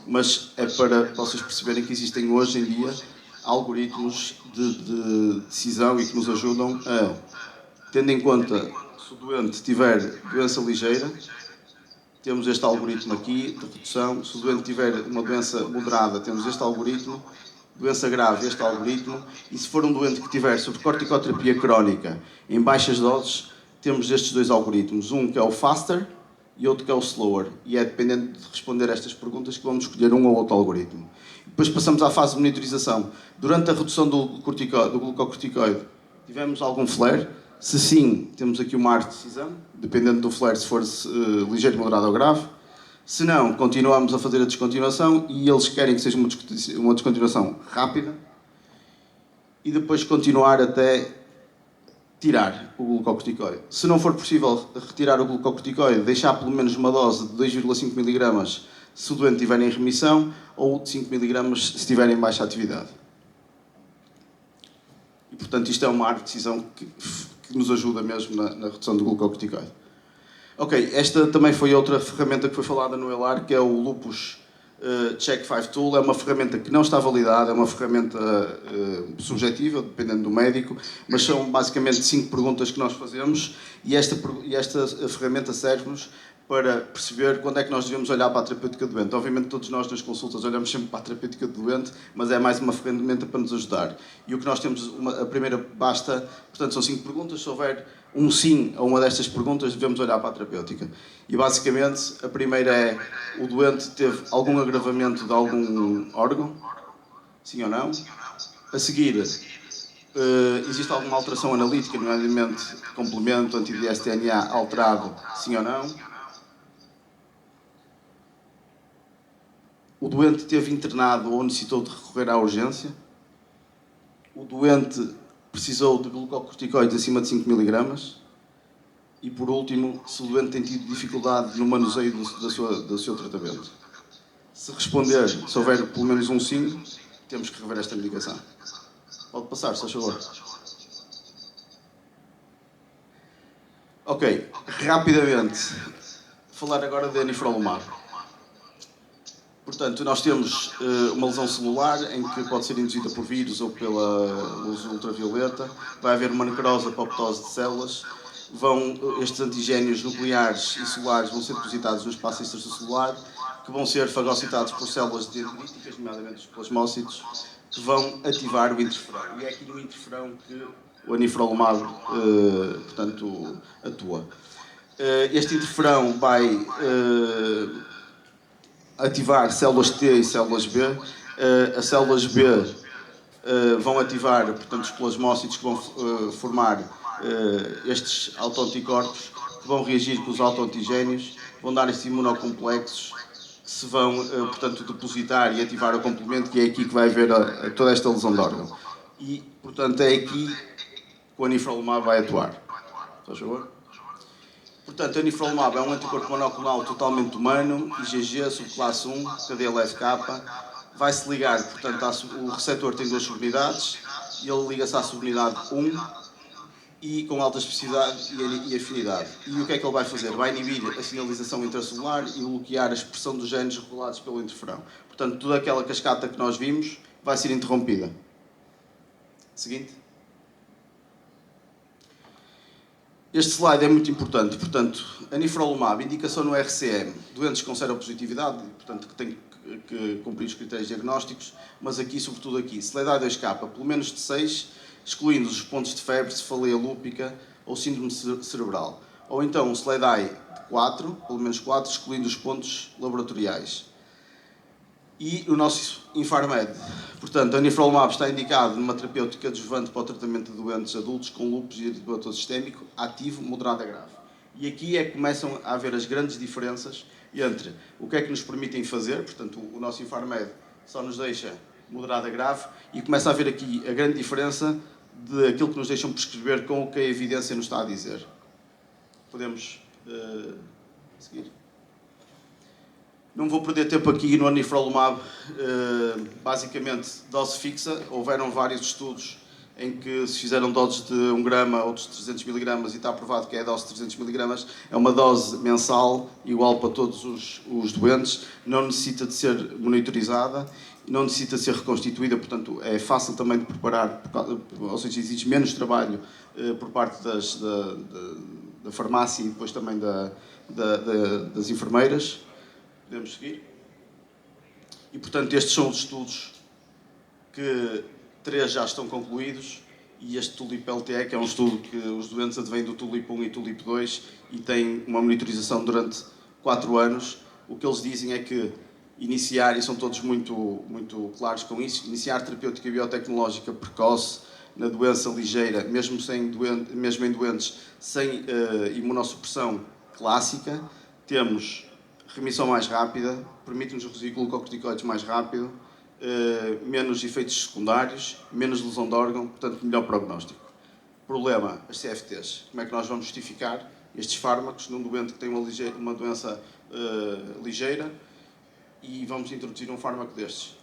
mas é para vocês perceberem que existem hoje em dia algoritmos de decisão e que nos ajudam a, tendo em conta se o doente tiver doença ligeira, temos este algoritmo aqui de redução. Se o doente tiver uma doença moderada, temos este algoritmo. Doença grave, este algoritmo. E se for um doente que tiver sobre corticoterapia crónica em baixas doses, temos estes dois algoritmos. Um que é o faster e outro que é o slower. E é dependente de responder a estas perguntas que vamos escolher um ou outro algoritmo. Depois passamos à fase de monitorização. Durante a redução do glucocorticoide, tivemos algum flare? Se sim, temos aqui uma arte de decisão, dependendo do flare, se for ligeiro, moderado ou grave. Se não, continuamos a fazer a descontinuação e eles querem que seja uma descontinuação rápida e depois continuar até tirar o glucocorticoide. Se não for possível retirar o glucocorticoide, deixar pelo menos uma dose de 2,5 mg se o doente estiver em remissão ou de 5 mg se estiver em baixa atividade. E, portanto, isto é uma arte de decisão que nos ajuda mesmo na redução do glucocorticoide. Ok, esta também foi outra ferramenta que foi falada no ELAR, que é o Lupus Check 5 Tool. É uma ferramenta que não está validada, é uma ferramenta subjetiva, dependendo do médico, mas são basicamente 5 perguntas que nós fazemos e esta ferramenta serve-nos para perceber quando é que nós devemos olhar para a terapêutica do doente. Obviamente todos nós nas consultas olhamos sempre para a terapêutica do doente, mas é mais uma ferramenta para nos ajudar. E o que nós temos, a primeira basta, portanto são 5 perguntas, se houver um sim a uma destas perguntas devemos olhar para a terapêutica. E basicamente a primeira é: o doente teve algum agravamento de algum órgão? Sim ou não? A seguir, existe alguma alteração analítica, nomeadamente complemento, anti-dsDNA alterado? Sim ou não? O doente esteve internado ou necessitou de recorrer à urgência? O doente precisou de glucocorticoides acima de 5 mg? E por último, se o doente tem tido dificuldade no manuseio do seu tratamento? Se responder, se houver pelo menos um sim, temos que rever esta medicação. Pode passar, se faz favor. Ok, rapidamente, falar agora de anifrolumab. Portanto, nós temos uma lesão celular em que pode ser induzida por vírus ou pela luz ultravioleta. Vai haver uma necrose, apoptose de células. Estes antigénios nucleares e solares vão ser depositados no espaço extracelular, que vão ser fagocitados por células dendríticas, nomeadamente os plasmócitos, que vão ativar o interferão. E é aqui no interferão que o anifrolumab, portanto, atua. Este interferão vai ativar células T e células B. As células B vão ativar, portanto, os plasmócitos que vão formar estes autoanticorpos, que vão reagir com os autoantigénios, vão dar estes imunocomplexos que se vão, portanto, depositar e ativar o complemento, que é aqui que vai haver toda esta lesão de órgão. E, portanto, é aqui que o anifrolumab vai atuar. Faz favor? Portanto, o anifrolumab é um anticorpo monoclonal totalmente humano, IgG, subclasse 1, KDLF-K. Vai-se ligar, portanto, o receptor tem 2 subunidades, e ele liga-se à subunidade 1, e com alta especificidade e afinidade. E o que é que ele vai fazer? Vai inibir a sinalização intracelular e bloquear a expressão dos genes regulados pelo interferão. Portanto, toda aquela cascata que nós vimos vai ser interrompida. Seguinte. Este slide é muito importante. Portanto, anifrolumab, indicação no RCM, doentes com seropositividade, portanto, que têm que cumprir os critérios diagnósticos, mas aqui, sobretudo aqui, SLEDAI 2K, pelo menos de 6, excluindo os pontos de febre, cefaleia lúpica ou síndrome cerebral. Ou então, um SLEDAI de 4, pelo menos 4, excluindo os pontos laboratoriais. E o nosso Infarmed. Portanto, anifrolumab está indicado numa terapêutica adjuvante para o tratamento de doentes adultos com lúpus e eritematoso sistémico, ativo, moderado a grave. E aqui é que começam a haver as grandes diferenças entre o que é que nos permitem fazer, portanto, o nosso Infarmed só nos deixa moderada grave, e começa a haver aqui a grande diferença daquilo que nos deixam prescrever com o que a evidência nos está a dizer. Podemos seguir. Não vou perder tempo aqui no anifrolumab, basicamente dose fixa. Houveram vários estudos em que se fizeram doses de 1 grama, outros de 300 miligramas, e está provado que a dose de 300 miligramas é uma dose mensal, igual para todos os doentes, não necessita de ser monitorizada, não necessita de ser reconstituída, portanto é fácil também de preparar, ou seja, exige menos trabalho por parte da farmácia e depois também das enfermeiras. Podemos seguir? E, portanto, estes são os estudos que 3 já estão concluídos, e este TULIP-LTE, que é um estudo que os doentes advêm do TULIP-1 e TULIP-2 e tem uma monitorização durante 4 anos. O que eles dizem é que iniciar, e são todos muito claros com isso, iniciar terapêutica biotecnológica precoce na doença ligeira, mesmo em doentes sem imunossupressão clássica, temos remissão mais rápida, permite-nos reduzir glucocorticoides mais rápido, menos efeitos secundários, menos lesão de órgão, portanto, melhor prognóstico. Problema, as CFTs. Como é que nós vamos justificar estes fármacos num doente que tem uma doença ligeira, e vamos introduzir um fármaco destes?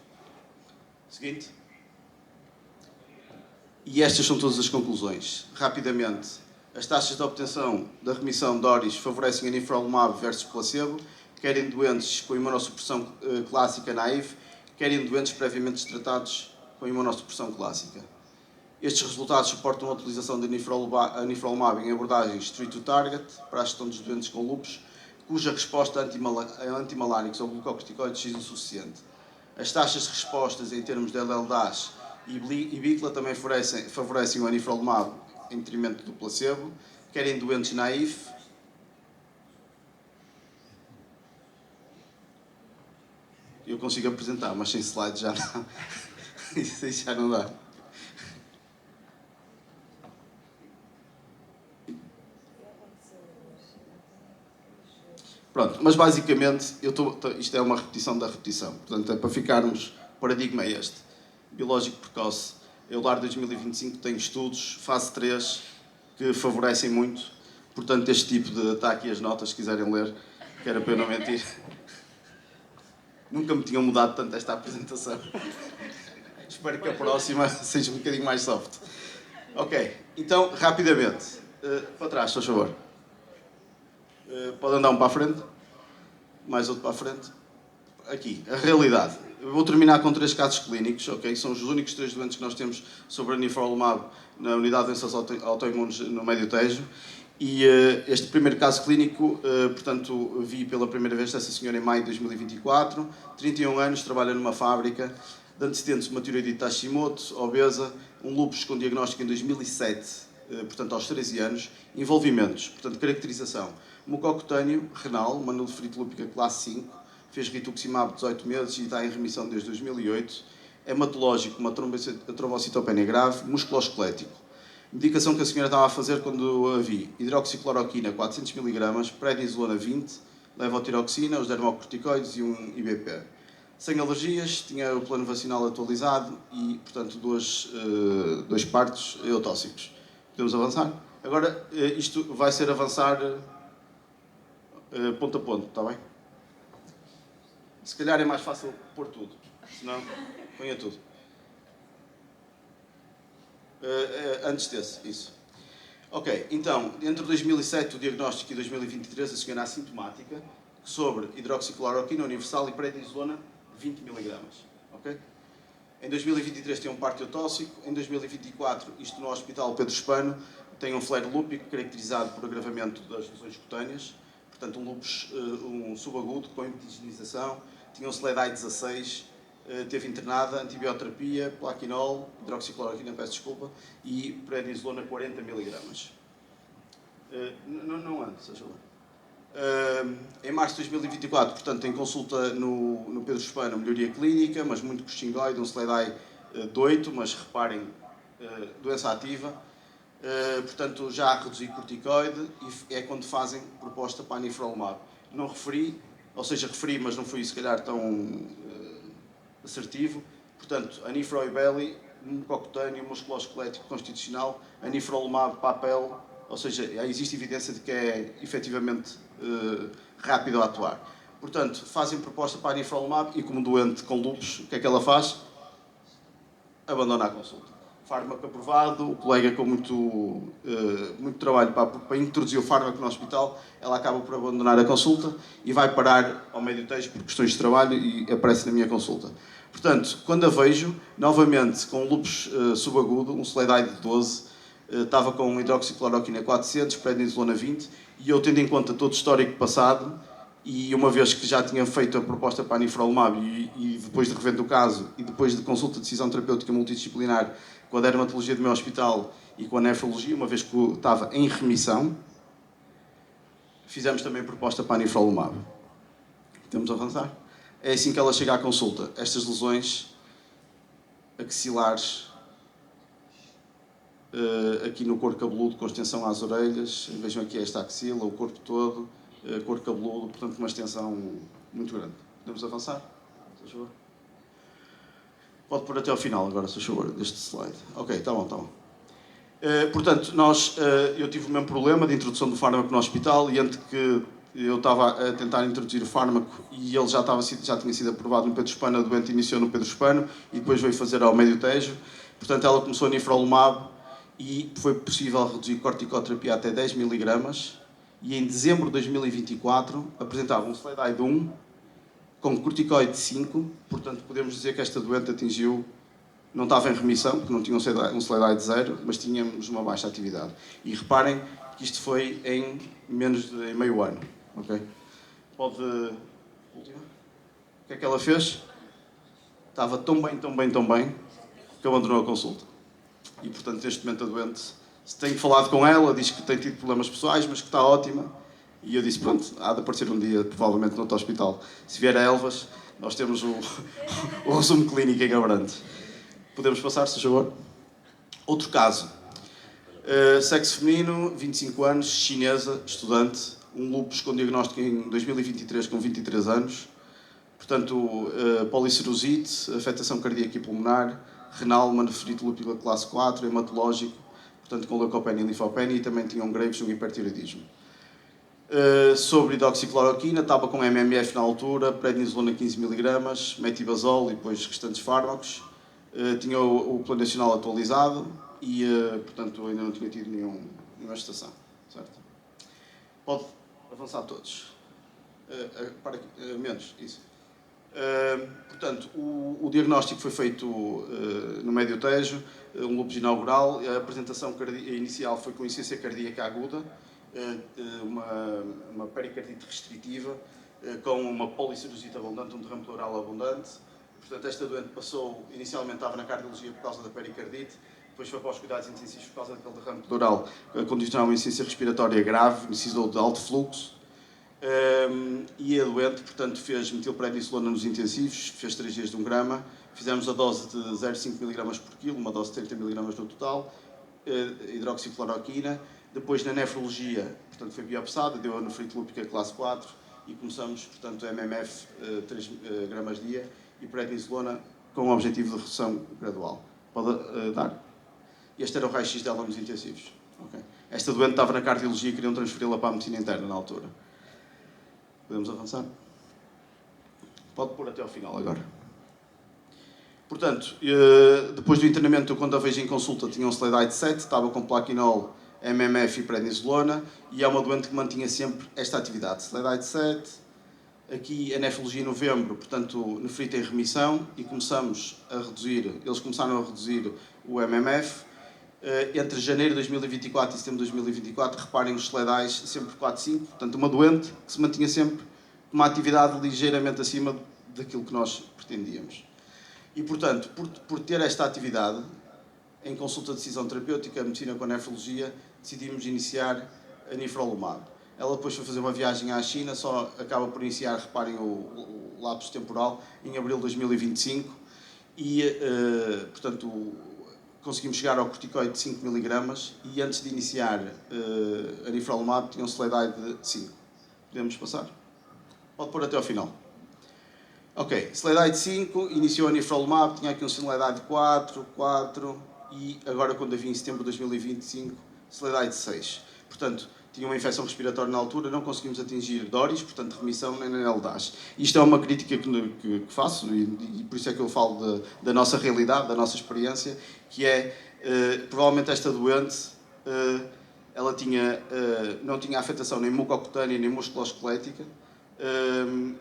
Seguinte. E estas são todas as conclusões. Rapidamente, as taxas de obtenção da remissão de DORIS favorecem anifrolumab versus placebo, quer em doentes com imunossupressão clássica naive, quer em doentes previamente tratados com imunossupressão clássica. Estes resultados suportam a utilização de anifrolumab em abordagens treat-to-target para a gestão dos doentes com lúpus, cuja resposta a antimaláricos ou glucocorticoides seja insuficiente. As taxas de respostas em termos de LLDAS e BICLA também favorecem o anifrolumab em detrimento do placebo, quer em doentes naif. Eu consigo apresentar, mas sem slide já não. Isso já não dá. Pronto, mas basicamente isto é uma repetição da repetição. Portanto, é para ficarmos, o paradigma é este. Biológico precoce. EULAR 2025 tem estudos, fase 3, que favorecem muito. Portanto, este tipo de... Está aqui as notas, se quiserem ler, que era para eu não mentir. Nunca me tinham mudado tanto esta apresentação. Espero que a próxima seja um bocadinho mais soft. Ok, então, rapidamente. Para trás, se faz favor. Pode andar um para a frente. Mais outro para a frente. Aqui, a realidade. Eu vou terminar com 3 casos clínicos, ok? São os únicos 3 doentes que nós temos sobre anifrolumab na unidade de doenças autoimunes no Médio Tejo. E este primeiro caso clínico, portanto, vi pela primeira vez essa senhora em maio de 2024, 31 anos, trabalha numa fábrica, de antecedentes de uma tireoidite Hashimoto, obesa, um lúpus com diagnóstico em 2007, portanto, aos 13 anos, envolvimentos, portanto, caracterização, mucocutâneo, renal, uma nefrite lúpica classe 5, fez rituximab 18 meses e está em remissão desde 2008, hematológico, uma trombocitopenia grave, musculoesquelético. Medicação que a senhora estava a fazer quando a vi: hidroxicloroquina 400 mg, prednisolona 20, levotiroxina, os dermocorticoides e um IBP. Sem alergias, tinha o plano vacinal atualizado e, portanto, dois partos eutóxicos. Podemos avançar? Agora, isto vai ser avançar ponto a ponto, está bem? Se calhar é mais fácil pôr tudo, senão ponha tudo. Antes desse, isso. Ok, então, entre 2007 o diagnóstico e 2023 a senhora assintomática sobre hidroxicloroquina universal e prednisolona 20 mg. Ok? Em 2023 tem um parto eutóxico, em 2024, isto no Hospital Pedro Espano, tem um flare lúpico caracterizado por agravamento das lesões cutâneas, portanto um lúpus subagudo com hipotigenização, tinha um SLEDAI 16, teve internada, antibioterapia, plaquinol, hidroxicloroquina, peço desculpa, e prednisolona 40 mg. Não antes, acho em março de 2024, portanto, tem consulta no Pedro Espano, melhoria clínica, mas muito costingoide, um SLEDAI de 8, mas reparem, doença ativa. Portanto, já reduzi corticoide e é quando fazem proposta para anifrolumab. Não referi, ou seja, referi, mas não fui se calhar tão assertivo. Portanto, anifrol e belly, mucocutâneo, musculoesquelético constitucional, anifrolumab, papel, ou seja, existe evidência de que é efetivamente rápido a atuar. Portanto, fazem proposta para anifrolumab e, como doente com lúpus, o que é que ela faz? Abandona a consulta. Fármaco aprovado, o colega com muito trabalho para introduzir o fármaco no hospital, ela acaba por abandonar a consulta e vai parar ao Médio Tejo por questões de trabalho e aparece na minha consulta. Portanto, quando a vejo, novamente com lúpus subagudo, um SLEDAI de 12, estava com hidroxicloroquina 400, prednisolona 20, e eu, tendo em conta todo o histórico passado, e uma vez que já tinha feito a proposta para a anifrolumab e depois de revendo o caso e depois de consulta de decisão terapêutica multidisciplinar com a dermatologia do meu hospital e com a nefrologia, uma vez que estava em remissão, fizemos também proposta para a anifrolumab. Temos a avançar? É assim que ela chega à consulta. Estas lesões axilares, aqui no couro cabeludo, com extensão às orelhas, vejam aqui esta axila, o corpo todo, couro cabeludo, portanto uma extensão muito grande. Podemos avançar? Se favor. Pode pôr até ao final agora, se favor, deste slide. Ok, está bom, está bom. Portanto, eu tive o mesmo problema de introdução do fármaco no hospital e antes que eu estava a tentar introduzir o fármaco e ele já tinha sido aprovado no Pedro Spano, a doente iniciou no Pedro Spano e depois veio fazer ao Médio Tejo. Portanto, ela começou a anifrolumab e foi possível reduzir corticoterapia até 10 mg e em dezembro de 2024 apresentava um SLEDAI de 1 com corticoide de 5, portanto podemos dizer que esta doente atingiu, não estava em remissão, porque não tinha um SLEDAI de 0, mas tínhamos uma baixa atividade. E reparem que isto foi em menos de meio ano. Okay? Pode... Última. O que é que ela fez? Estava tão bem, que abandonou a consulta. E, portanto, neste momento a doente, tenho falado com ela, diz que tem tido problemas pessoais, mas que está ótima. E eu disse, pronto, há de aparecer um dia, provavelmente, no outro hospital. Se vier a Elvas, nós temos o resumo clínico em Abrantes. Podemos passar, se favor? Outro caso. Sexo feminino, 25 anos, chinesa, estudante, um lúpus com diagnóstico em 2023 com 23 anos. Portanto, polisserosite, afetação cardíaca e pulmonar, renal, manoferite lúpula classe 4, hematológico, portanto com leucopenia e linfopenia e também tinha um Graves, um hipertiroidismo. Sobre hidroxicloroquina, estava com MMF na altura, prednisolona 15 mg, metibazol e depois restantes fármacos. Tinha o Plano Nacional atualizado e, portanto, ainda não tinha tido nenhuma gestação. Certo? Pode avançar todos. Para aqui, menos, isso. Portanto, o diagnóstico foi feito no Médio Tejo, um lúpus inaugural. A apresentação inicial foi com insuficiência cardíaca aguda, uma pericardite restritiva, com uma polisserosite abundante, um derrame pleural abundante. Portanto, esta doente inicialmente estava na cardiologia por causa da pericardite, depois foi para os cuidados intensivos por causa daquele derrame pleural, condicionava uma insuficiência respiratória grave, precisou de alto fluxo. E a doente, portanto, fez metilprednisolona nos intensivos, fez 3 dias de 1 grama, fizemos a dose de 0,5 mg por quilo, uma dose de 30 mg no total, hidroxicloroquina. Depois, na nefrologia, portanto, foi biopsada, deu a nefrite lúpica classe 4 e começamos, portanto, MMF 3 gramas dia e prednisolona com o objetivo de redução gradual. Pode dar? Este era o raio-x dela nos intensivos. Okay. Esta doente estava na cardiologia e queriam transferi-la para a medicina interna na altura. Podemos avançar? Pode pôr até ao final agora. Portanto, depois do internamento, quando a vejo em consulta, tinha um SLEDAI de 7, estava com plaquinol, MMF e prednisolona, e é uma doente que mantinha sempre esta atividade. SLEDAI de 7, aqui a nefrologia em novembro, portanto, nefrite em remissão, e eles começaram a reduzir o MMF. Entre janeiro de 2024 e setembro de 2024, reparem os SLEDAIs sempre 4-5, portanto uma doente que se mantinha sempre com uma atividade ligeiramente acima daquilo que nós pretendíamos. E portanto, por ter esta atividade, em consulta de decisão terapêutica, a medicina com a nefrologia, decidimos iniciar a anifrolumab. Ela depois foi fazer uma viagem à China, só acaba por iniciar, reparem o lapso temporal, em abril de 2025, e portanto conseguimos chegar ao corticoide de 5 mg e antes de iniciar a anifrolumab tinha um SLEDAI de 5. Podemos passar? Pode pôr até ao final. Ok, Sledide 5, iniciou a Nifrolumab, tinha aqui um Sledide 4, e agora quando eu vim em setembro de 2025, Sledide 6. Portanto, tinha uma infecção respiratória na altura, não conseguimos atingir DORIS, portanto remissão nem LDAS. Isto é uma crítica que faço e por isso é que eu falo da nossa realidade, da nossa experiência, que é, provavelmente esta doente, ela não tinha afetação nem mucocutânea nem musculoesquelética.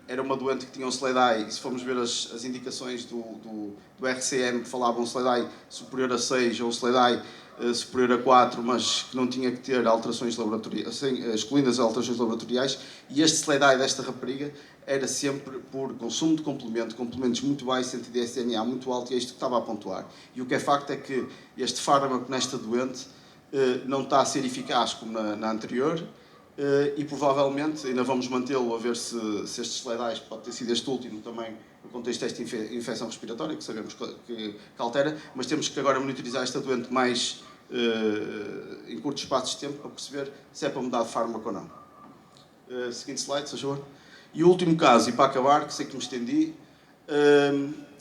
Era uma doente que tinha um SLEDAI, se formos ver as indicações do RCM, que falavam um SLEDAI superior a 6 ou um SLEDAI superior a 4, mas que não tinha que ter alterações laboratoriais, excluindo as alterações laboratoriais, e este SLEDAI desta rapariga era sempre por consumo de complementos muito baixos, anti-dsDNA muito alto, e é isto que estava a pontuar. E o que é facto é que este fármaco nesta doente não está a ser eficaz como na anterior, e provavelmente ainda vamos mantê-lo a ver se estes SLEDAIs, pode ter sido este último também, no contexto desta infecção respiratória, que sabemos que altera, mas temos que agora monitorizar esta doente mais em curtos espaços de tempo para perceber se é para mudar de fármaco ou não. Seguinte slide, se favor. E o último caso, e para acabar, que sei que me estendi,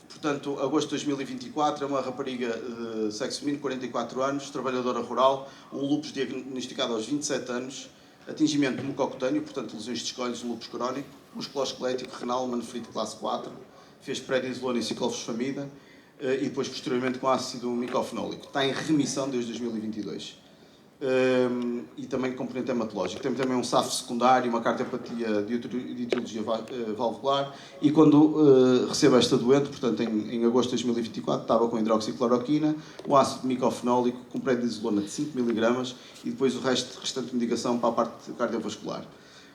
portanto, agosto de 2024, é uma rapariga de sexo feminino, 44 anos, trabalhadora rural, um lúpus diagnosticado aos 27 anos, atingimento mucocutâneo, portanto, lesões de escolhos, lúpus crónico, musculoesquelético, renal, manofrite classe 4, fez prednisolona e ciclofosfamida, e depois, posteriormente, com ácido micofenólico. Está em remissão desde 2022. E também componente hematológico. Tem também um SAF secundário, uma cardiopatia de etiologia valvular, e quando recebo esta doente, portanto em agosto de 2024, estava com hidroxicloroquina, o ácido micofenólico com prednisolona de 5 mg e depois o restante de medicação para a parte cardiovascular.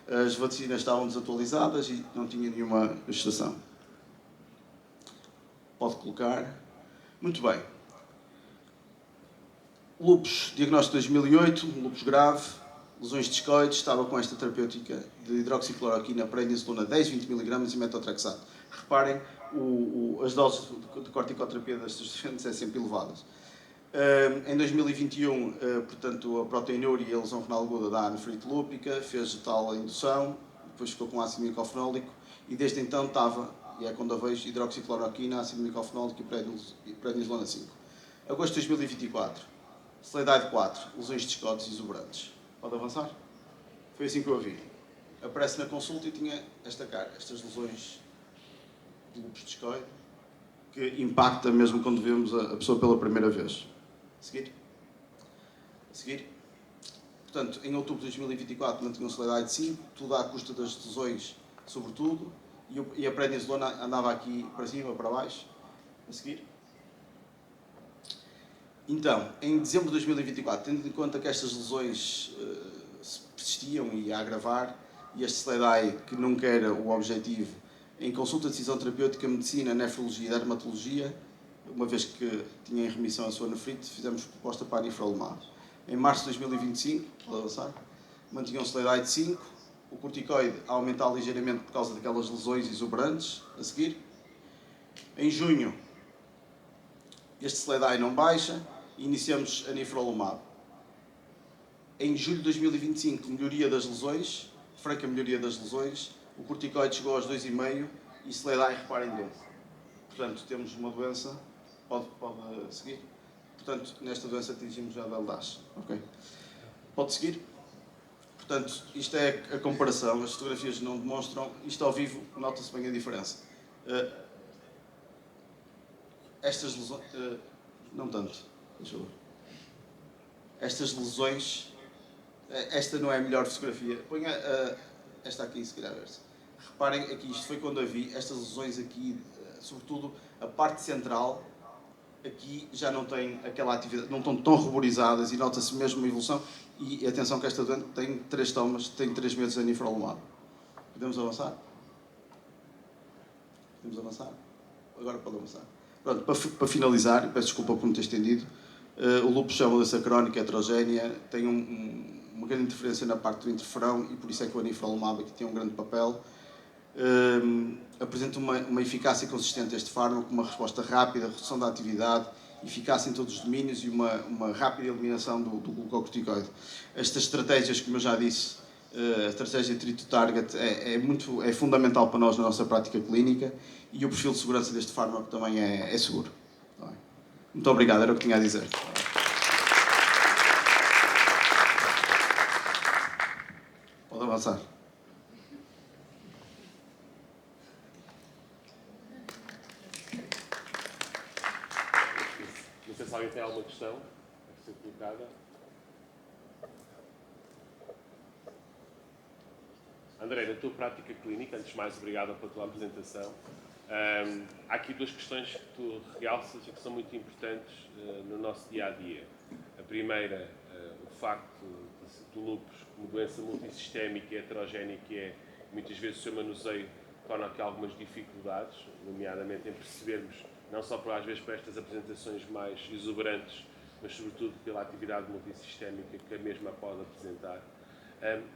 As vacinas estavam desatualizadas e não tinha nenhuma gestação. Pode colocar. Muito bem. Lúpus, diagnóstico de 2008, lúpus grave, lesões de discoides, estava com esta terapêutica de hidroxicloroquina, prednisolona 10-20 mg e metotrexato. Reparem, as doses de corticoterapia destas doentes são sempre elevadas. Em 2021, portanto, a proteinúria e a lesão renal aguda da anefrite lúpica, fez tal indução, depois ficou com ácido micofenólico e desde então estava, e é quando a vejo, hidroxicloroquina, ácido micofenólico e prednisolona 5. Agosto de 2024. Sledide 4, lesões de discoides exuberantes. Pode avançar? Foi assim que eu a vi. Aparece na consulta e tinha esta cara, estas lesões de lúpus discoide, que impacta mesmo quando vemos a pessoa pela primeira vez. A seguir. A seguir. Portanto, em outubro de 2024 mantinha um Sledide 5, tudo à custa das lesões, sobretudo, e a prednisolona andava aqui para cima, para baixo. A seguir. Então, em dezembro de 2024, tendo em conta que estas lesões se persistiam e ia agravar, e este SLEDAI, que nunca era o objetivo, em consulta de decisão terapêutica, medicina, nefrologia e dermatologia, uma vez que tinha em remissão a sua nefrite, fizemos proposta para a Nifrolumab. Em março de 2025, pode avançar, mantinha um SLEDAI de 5, o corticoide a aumentar ligeiramente por causa daquelas lesões exuberantes, a seguir. Em junho, este SLEDAI não baixa, e iniciamos a Nifrolumab. Em julho de 2025, melhoria das lesões, franca melhoria das lesões, o corticoide chegou aos 2,5 e SLEDAI, reparem, 12. Portanto, temos uma doença, pode seguir. Portanto, nesta doença atingimos já a LDAS. Okay. Pode seguir. Portanto, isto é a comparação, as fotografias não demonstram, isto ao vivo nota-se bem a diferença. Estas lesões, não tanto. Estas lesões, esta não é a melhor fotografia, ponha esta aqui se calhar. Reparem aqui, isto foi quando a vi, estas lesões aqui, sobretudo a parte central, aqui já não tem aquela atividade, não estão tão ruborizadas e nota-se mesmo uma evolução. E atenção que esta doente tem 3 tomas, tem 3 meses de Nifrolumab. Podemos avançar? Podemos avançar? Agora pode avançar. Pronto, para finalizar, peço desculpa por me ter estendido, o lúpus é uma doença crónica, heterogénea, tem uma grande interferência na parte do interferão e por isso é que o Nifrolumab aqui tem um grande papel. Apresenta uma eficácia consistente este fármaco, uma resposta rápida, redução da atividade, eficácia em todos os domínios e uma rápida eliminação do glucocorticoide. Estas estratégias, como eu já disse, a estratégia Treat to Target é fundamental para nós na nossa prática clínica e o perfil de segurança deste fármaco também é seguro. Muito obrigado, era o que tinha a dizer. Pode avançar. Não sei se alguém tem alguma questão a ser colocada. André, na tua prática clínica, antes de mais, obrigado pela tua apresentação. Há aqui duas questões que tu realças e que são muito importantes no nosso dia-a-dia. A primeira, o facto do lúpus como doença multissistémica e heterogénea que é, muitas vezes o seu manuseio torna aqui algumas dificuldades, nomeadamente em percebermos, não só às vezes para estas apresentações mais exuberantes, mas sobretudo pela atividade multissistémica que a mesma pode apresentar.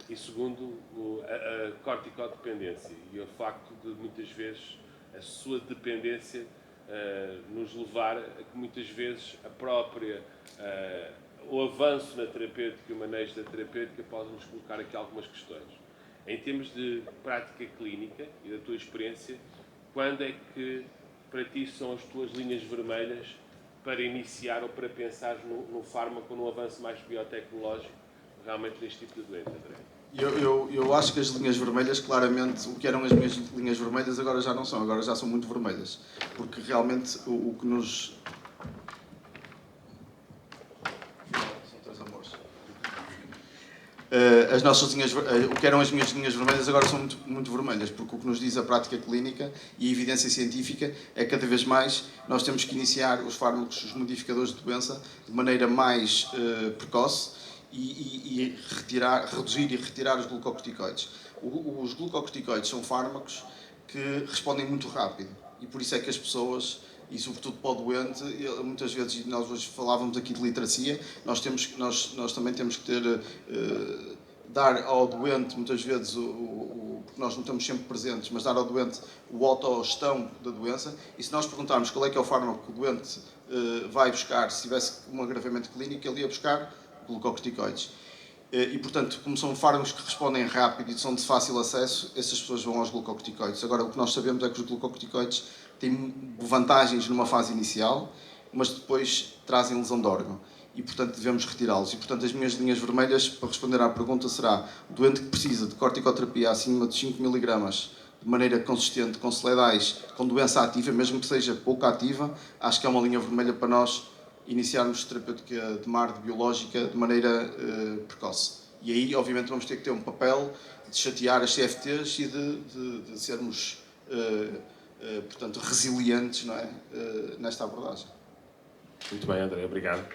E segundo, a corticodependência e o facto de muitas vezes a sua dependência nos levar a que muitas vezes a própria, o avanço na terapêutica e o manejo da terapêutica pode nos colocar aqui algumas questões. Em termos de prática clínica e da tua experiência, quando é que para ti são as tuas linhas vermelhas para iniciar ou para pensar no fármaco ou no avanço mais biotecnológico realmente neste tipo de doença, André? Eu acho que as linhas vermelhas, claramente, o que eram as minhas linhas vermelhas, agora já não são, agora já são muito vermelhas. Porque realmente o que nos... São três amores. As nossas linhas, o que eram as minhas linhas vermelhas agora são muito, muito vermelhas, porque o que nos diz a prática clínica e a evidência científica é que cada vez mais nós temos que iniciar os fármacos, os modificadores de doença, de maneira mais precoce, e reduzir e retirar os glucocorticoides. Os glucocorticoides são fármacos que respondem muito rápido e por isso é que as pessoas, e sobretudo para o doente, muitas vezes, nós hoje falávamos aqui de literacia, nós também temos que dar ao doente, muitas vezes, porque nós não estamos sempre presentes, mas dar ao doente o autogestão da doença, e se nós perguntarmos qual é que é o fármaco que o doente vai buscar, se tivesse um agravamento clínico, ele ia buscar glucocorticoides. E, portanto, como são fármacos que respondem rápido e são de fácil acesso, essas pessoas vão aos glucocorticoides. Agora, o que nós sabemos é que os glucocorticoides têm vantagens numa fase inicial, mas depois trazem lesão de órgão. E, portanto, devemos retirá-los. E, portanto, as minhas linhas vermelhas, para responder à pergunta, será o doente que precisa de corticoterapia acima de 5 mg de maneira consistente, com seledais, com doença ativa, mesmo que seja pouco ativa, acho que é uma linha vermelha para nós iniciarmos terapêutica de MARD biológica de maneira precoce. E aí, obviamente, vamos ter que ter um papel de chatear as CFTs e de sermos, portanto, resilientes, não é? Nesta abordagem. Muito bem, André, obrigado.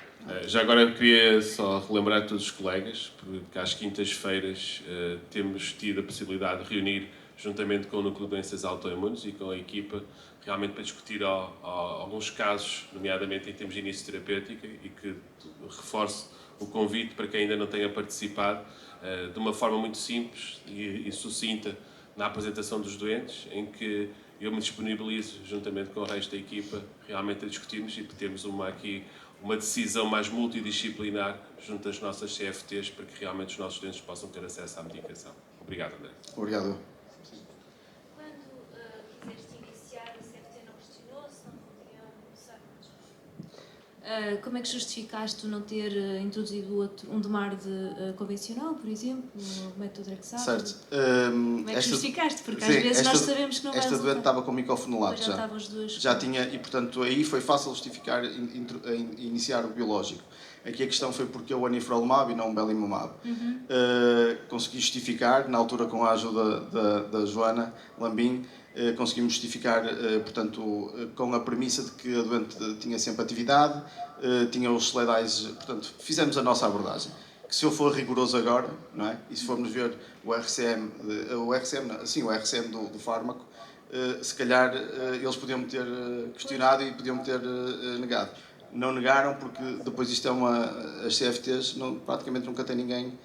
Já agora eu queria só relembrar a todos os colegas, porque às quintas-feiras temos tido a possibilidade de reunir juntamente com o Núcleo de Doenças Autoimunes e com a equipa, realmente para discutir alguns casos, nomeadamente em termos de início terapêutica, e que reforço o convite para quem ainda não tenha participado, de uma forma muito simples e sucinta na apresentação dos doentes, em que eu me disponibilizo, juntamente com o resto da equipa, realmente a discutirmos e termos aqui uma decisão mais multidisciplinar junto às nossas CFTs para que realmente os nossos doentes possam ter acesso à medicação. Obrigado, André. Obrigado. Quando quiseste iniciar, a CFT não questionou se não podia começar? Como é que justificaste não ter introduzido um DMARD convencional, por exemplo, o método Drexato? Certo. Como é que justificaste? Porque às vezes nós sabemos que não vai resultar. Esta doente estava com micofenolato já. Estavam as duas. Já tinha, e portanto aí foi fácil justificar iniciar o biológico. Aqui a questão foi porque o anifrolumab e não o belimumab. Consegui justificar, na altura com a ajuda da Joana Lambim, conseguimos justificar, portanto, com a premissa de que a doente tinha sempre atividade, tinha os seledais, portanto, fizemos a nossa abordagem. Que se eu for rigoroso agora, não é? E se formos ver o RCM do fármaco, se calhar eles podiam ter questionado e podiam ter negado. Não negaram porque depois isto é as CFTs praticamente nunca tem ninguém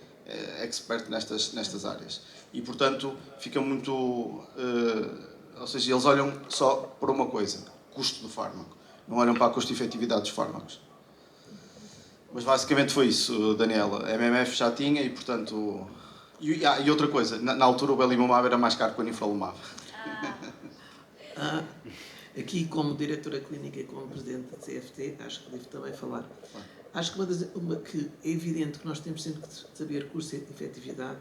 expert nestas áreas. E portanto fica muito, ou seja, eles olham só por uma coisa, custo do fármaco. Não olham para a custo-efetividade dos fármacos. Mas basicamente foi isso, Daniela. A MMF já tinha e portanto, E outra coisa, na altura o Belimumab era mais caro que o Anifrolumab. Aqui, como diretora clínica e como presidente da CFT, acho que devo também falar. Acho que é evidente que nós temos sempre que saber curso de efetividade,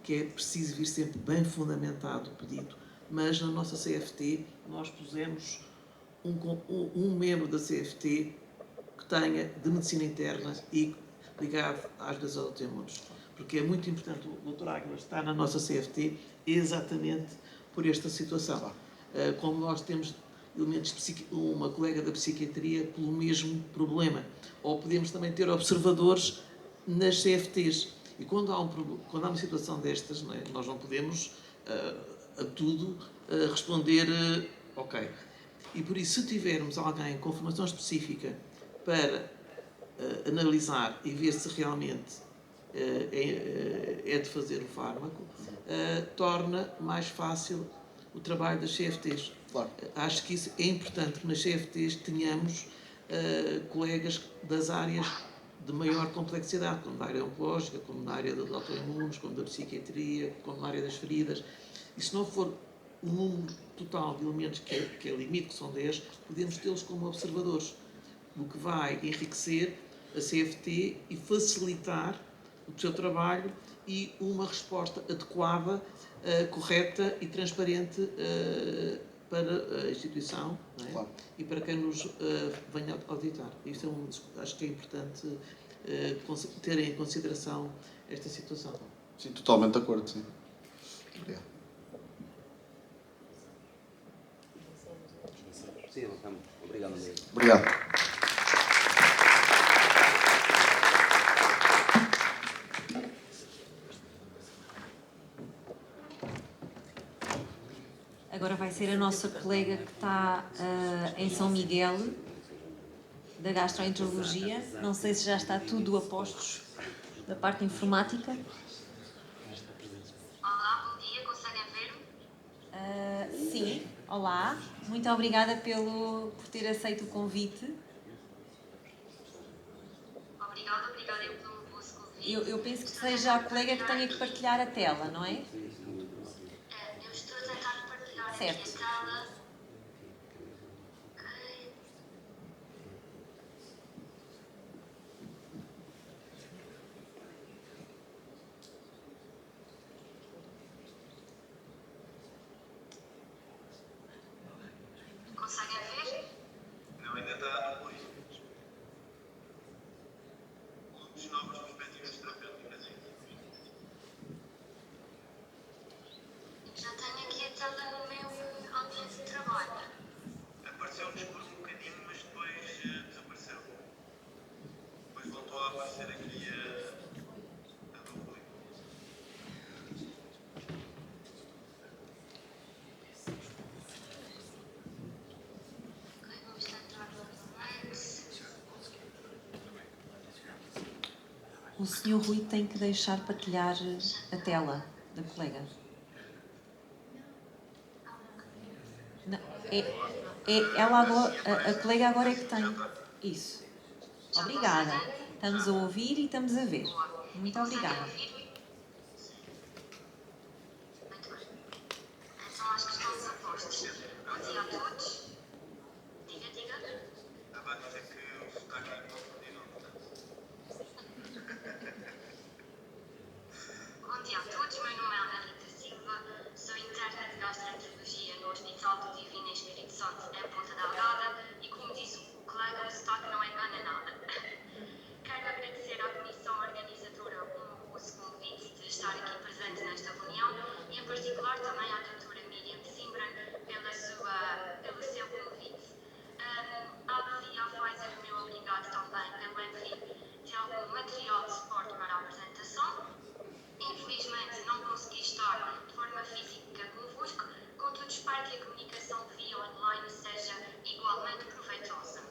que é preciso vir sempre bem fundamentado o pedido, mas na nossa CFT nós pusemos um membro da CFT que tenha de medicina interna e ligado às vezes aos autoimunes. Porque é muito importante o Dr. Águila estar na nossa CFT exatamente por esta situação. Como nós temos elementos uma colega da psiquiatria pelo mesmo problema. Ou podemos também ter observadores nas CFTs. E quando há uma situação destas, não é? Nós não podemos a tudo responder ok. E por isso, se tivermos alguém com formação específica para analisar e ver se realmente é de fazer o fármaco, torna mais fácil o trabalho das CFTs. Claro. Acho que isso é importante, que nas CFTs tenhamos colegas das áreas de maior complexidade, como na área oncológica, como na área dos autoimunes, como da psiquiatria, como na área das feridas. E se não for o número total de elementos que é limite, que são 10, podemos tê-los como observadores, o que vai enriquecer a CFT e facilitar o seu trabalho e uma resposta adequada, correta e transparente para a instituição, não é? Claro. E para quem nos venha auditar. Isso acho que é importante terem em consideração esta situação. Sim, totalmente de acordo, sim. Obrigado. Sim, obrigado. Obrigado. Agora vai ser a nossa colega que está em São Miguel, da gastroenterologia. Não sei se já está tudo a postos da parte informática. Olá, bom dia, conseguem ver-me? Sim, olá. Muito obrigada por ter aceito o convite. Obrigada eu pelo vosso convite. Eu penso que seja a colega que tenha que partilhar a tela, não é? Eu estou a tentar partilhar Certo. aqui a tela. Ok. Conseguem ver? Não, ainda está no lixo. Os novas perspectivas terapêuticas. Já tenho aqui a tela no meu ambiente de trabalho. Apareceu-nos por um bocadinho, mas depois desapareceu. Depois voltou a aparecer aqui a do Rui. Ok, vamos tentar novamente. O Sr. Rui tem que deixar partilhar a tela da colega. Não, ela agora, a colega agora é que tem. Isso. Obrigada. Estamos a ouvir e estamos a ver. Muito obrigada. Muito bem. Então acho que estamos a postos. Bom dia a todos. Diga. Estava a dizer que o sotaque é inconfundível. Bom dia a todos, meu nome é Ana Rita Silva, sou interna de gastroenterologia no Hospital do Divino Espírito Santo em Ponta Delgada e, como disse o colega, o sotaque não engana nada. Quero agradecer à comissão organizadora o vosso convite de estar aqui presente nesta reunião e, em particular, também à doutora Miriam Simbran pelo seu convite. À Alves e à Pfizer, o meu obrigado também pelo envio de algum material de suporte para a apresentação. Infelizmente não consegui estar de forma física convosco, contudo espero que a comunicação via online seja igualmente proveitosa.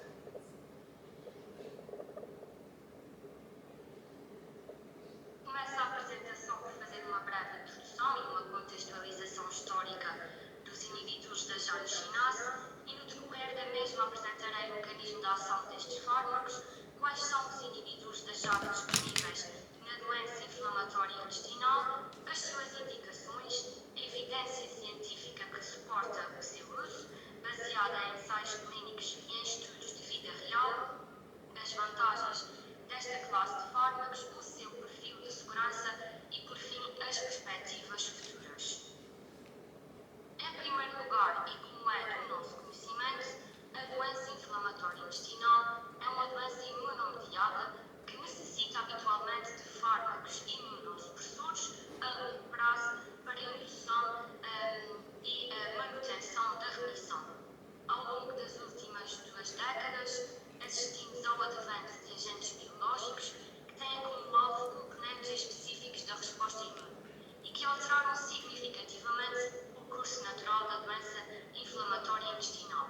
Começo a apresentação por fazer uma breve introdução e uma contextualização histórica dos inibidores da jalocinase e no decorrer da mesma apresentarei o mecanismo de ação destes fármacos, quais são os inibidores da JAK disponíveis na doença inflamatória intestinal, as suas indicações, a evidência científica que suporta o seu uso, baseada em ensaios clínicos e em estudos de vida real, as vantagens desta classe de fármacos, o seu perfil de segurança e, por fim, as perspectivas futuras. Em primeiro lugar, e como é do nosso conhecimento, a doença inflamatória intestinal é uma doença imunomediada que necessita habitualmente de fármacos imunossupressores a longo prazo para indução e manutenção da remissão. Ao longo das últimas 2 décadas, assistimos ao advento de agentes biológicos que têm como alvo componentes específicos da resposta imune e que alteraram significativamente o curso natural da doença inflamatória intestinal.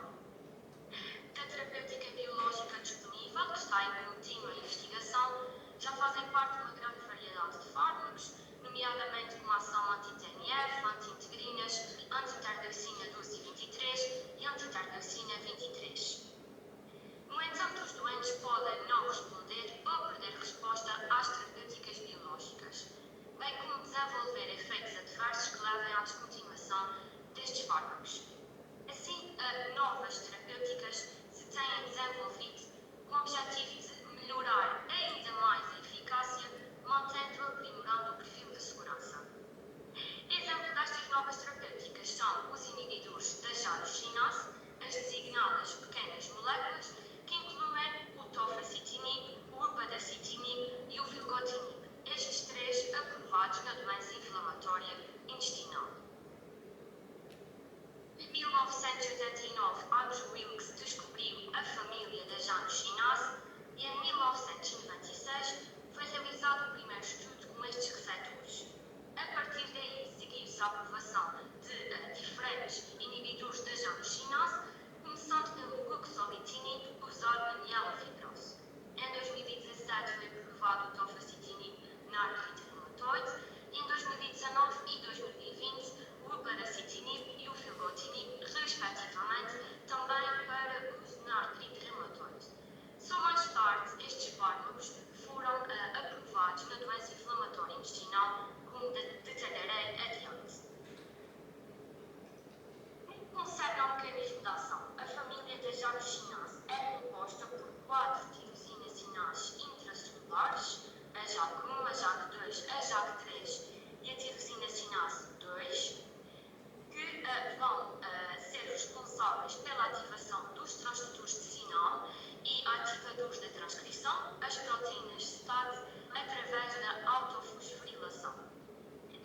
Da terapêutica biológica disponível, que está em contínua investigação, já fazem parte uma grande variedade de fármacos, nomeadamente com ação anti-TNF, anti-integrinas, antitardeucina 12 e 23 e antitardeucina 23. No entanto, os doentes podem não responder ou perder resposta às terapêuticas biológicas, bem como desenvolver efeitos adversos que levem à descontinuação destes fármacos. Assim, novas terapêuticas se têm desenvolvido com o objetivo de melhorar ainda mais a eficácia, mantendo ou aprimorando o perfil de segurança. Exemplo destas novas terapêuticas são os inibidores da januscinase, as designadas pequenas moléculas, que incluem o tofacitinib, o upadacitinib e o filgotinib, estes 3 aprovados na doença inflamatória intestinal. Em 1989, Andrew Wilkes descobriu a família da januscinase e em 1996 foi realizado o primeiro estudo com estes receptores. A partir daí, seguiu-se a aprovação de diferentes inibidores da januscinase, começando pelo ruxolitinib, usado na mielofibrose. Em 2017 foi aprovado o tofacitinib na artrite reumatoide e em 2019 e 2020 o upadacitinib e o filgotinib, respectivamente, também para uso na artrite reumatoide. Só mais tarde, estes fármacos foram aprovados na doença inflamatória intestinal, como detalharei adiante. No que concerne ao mecanismo de ação, a família da januscinase é composta por 4 tirosina sinases intracelulares, a JAK1, a JAK2, a JAK3 e a tirosina sinase 2, que vão ser responsáveis pela ativação dos transdutores de sinal e ativadores da transcrição, as proteínas STAT, através da autofosforilação.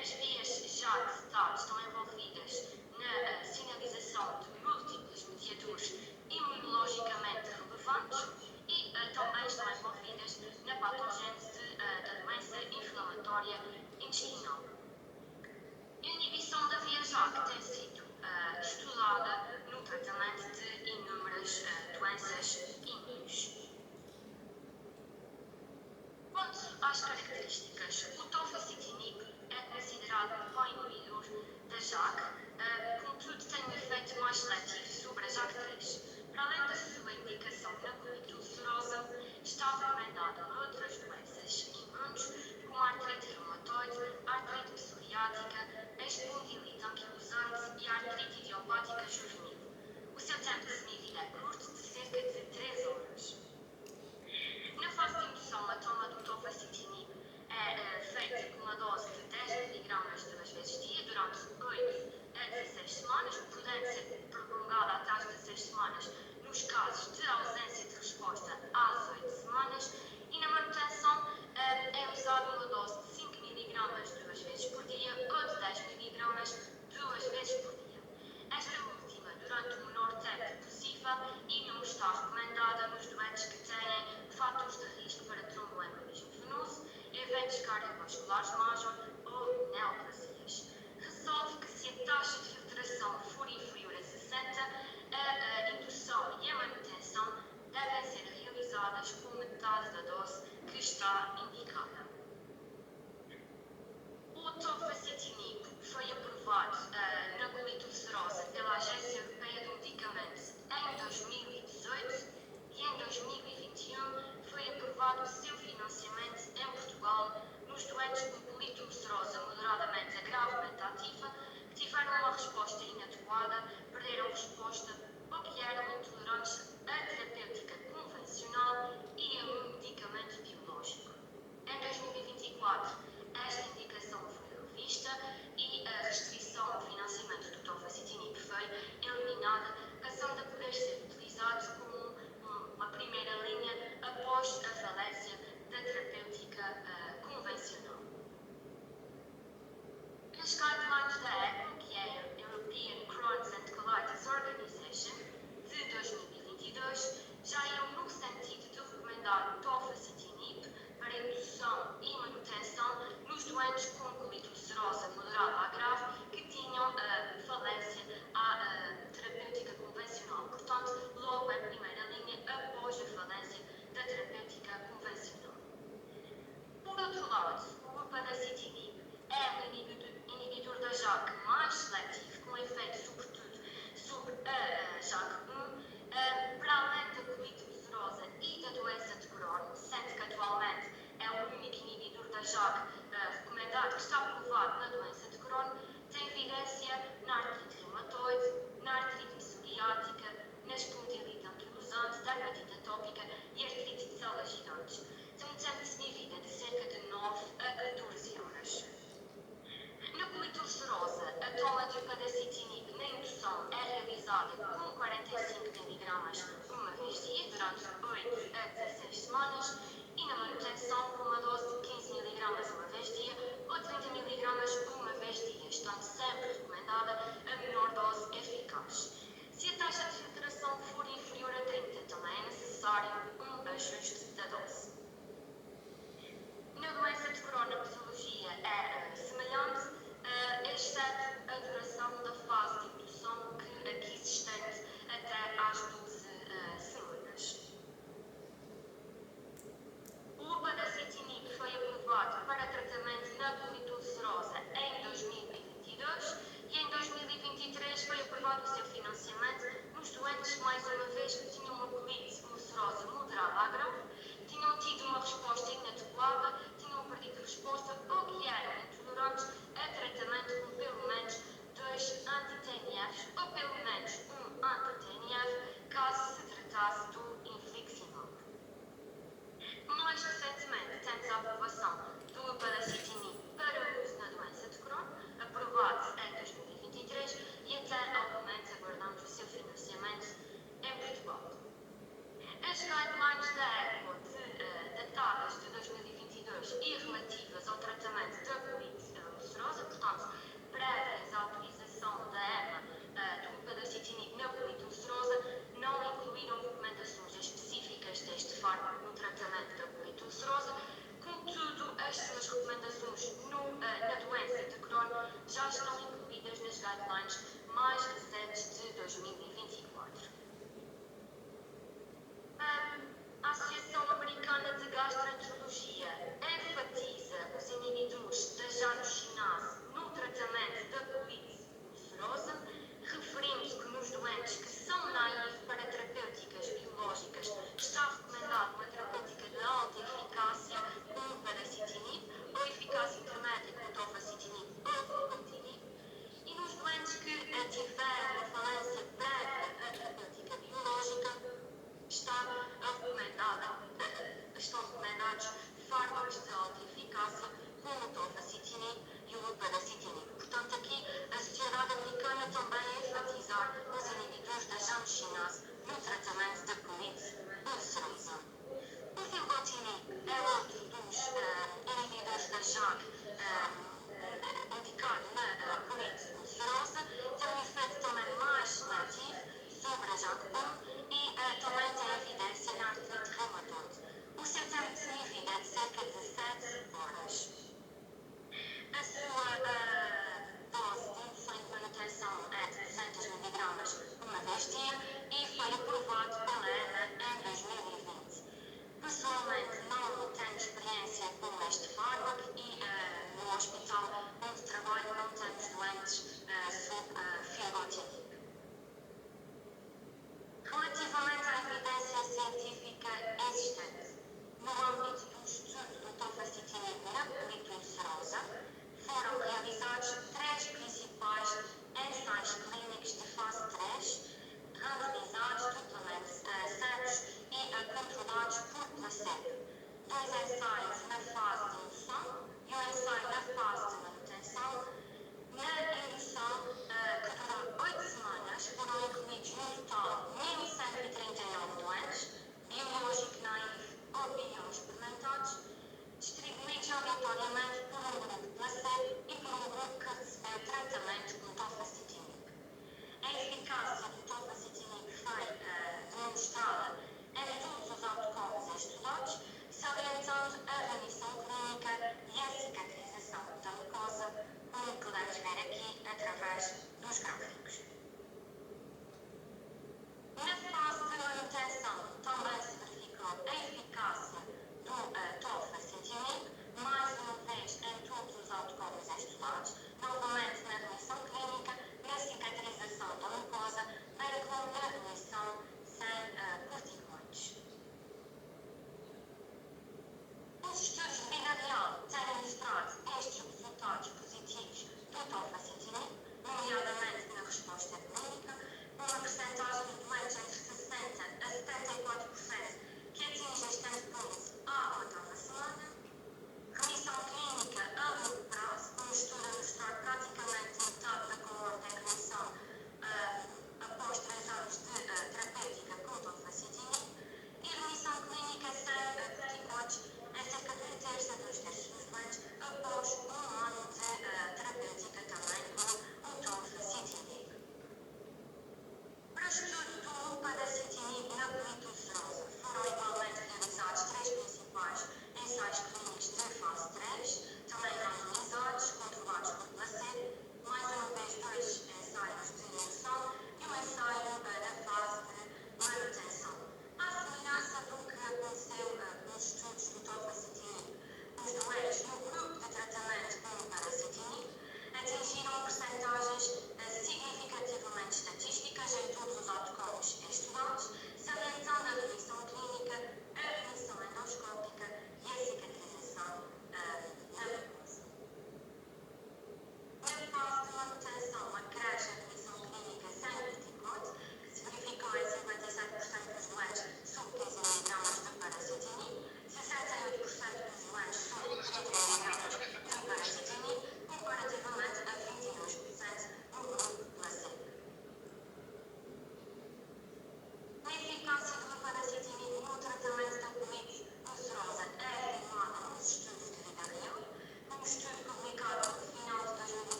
As vias JAK-STAT estão envolvidas na sinalização de múltiplos mediadores imunologicamente relevantes e também estão envolvidas na patogênese da doença inflamatória intestinal. A inibição da via JAK tem sido estudada no tratamento de inúmeras doenças imunes. Quanto às características, o tofacitinib é considerado um co-inibidor da JAK, contudo tem um efeito mais seletivo sobre a JAK3. Para além da sua indicação na colite ulcerosa, está recomendado noutras doenças imunes, como a artrite reumatoide, a artrite psoriática, a espondilite anquilosante e a artrite idiopática juvenil. O seu tempo de semivida é curto, de cerca de 3 horas. Na fase de indução, a toma do tofacitinib é feita com uma dose de 10 mg 2 vezes dia durante 8 a 16 semanas, podendo ser prolongada até às 16 semanas nos casos de ausência de resposta às 8 semanas, e na manutenção é usada uma dose de 5 mg 2 vezes por dia ou de 10 mg 2 vezes por dia. Esta última durante o menor tempo possível e não está recomendada nos doentes que têm fatores de risco para tromboembolismo venoso, eventos cardiovasculares major ou neoplasias. Ressalvo que se a taxa de filtração for inferior a 60, a indução e a manutenção devem ser realizadas com metade da dose que está indicada. O tofacitinib foi aprovado na colite ulcerosa pela Agência Europeia do Medicamento em 2018 e em 2021 foi aprovado o seu financiamento em Portugal dermatite atópica e artrite de células gigantes. Tem um tempo de semivida de cerca de 9 a 14 horas. Na colitulocerosa, a toma de padacitinib na indução é realizada com 45 mg uma vez dia durante 8 a 16 semanas e na manutenção com uma dose de 15 mg uma vez dia ou 30 mg uma vez dia, estando sempre recomendada a menor dose eficaz. Se a taxa de filtração for inferior a 30, também é necessário um ajuste da dose. Na doença de cronoposologia é semelhante, exceto a duração da fase de indução, que aqui se estende até às 12 semanas. O padacitinib foi aprovado para tratamento na colitulocerosa em 2022 e em 2023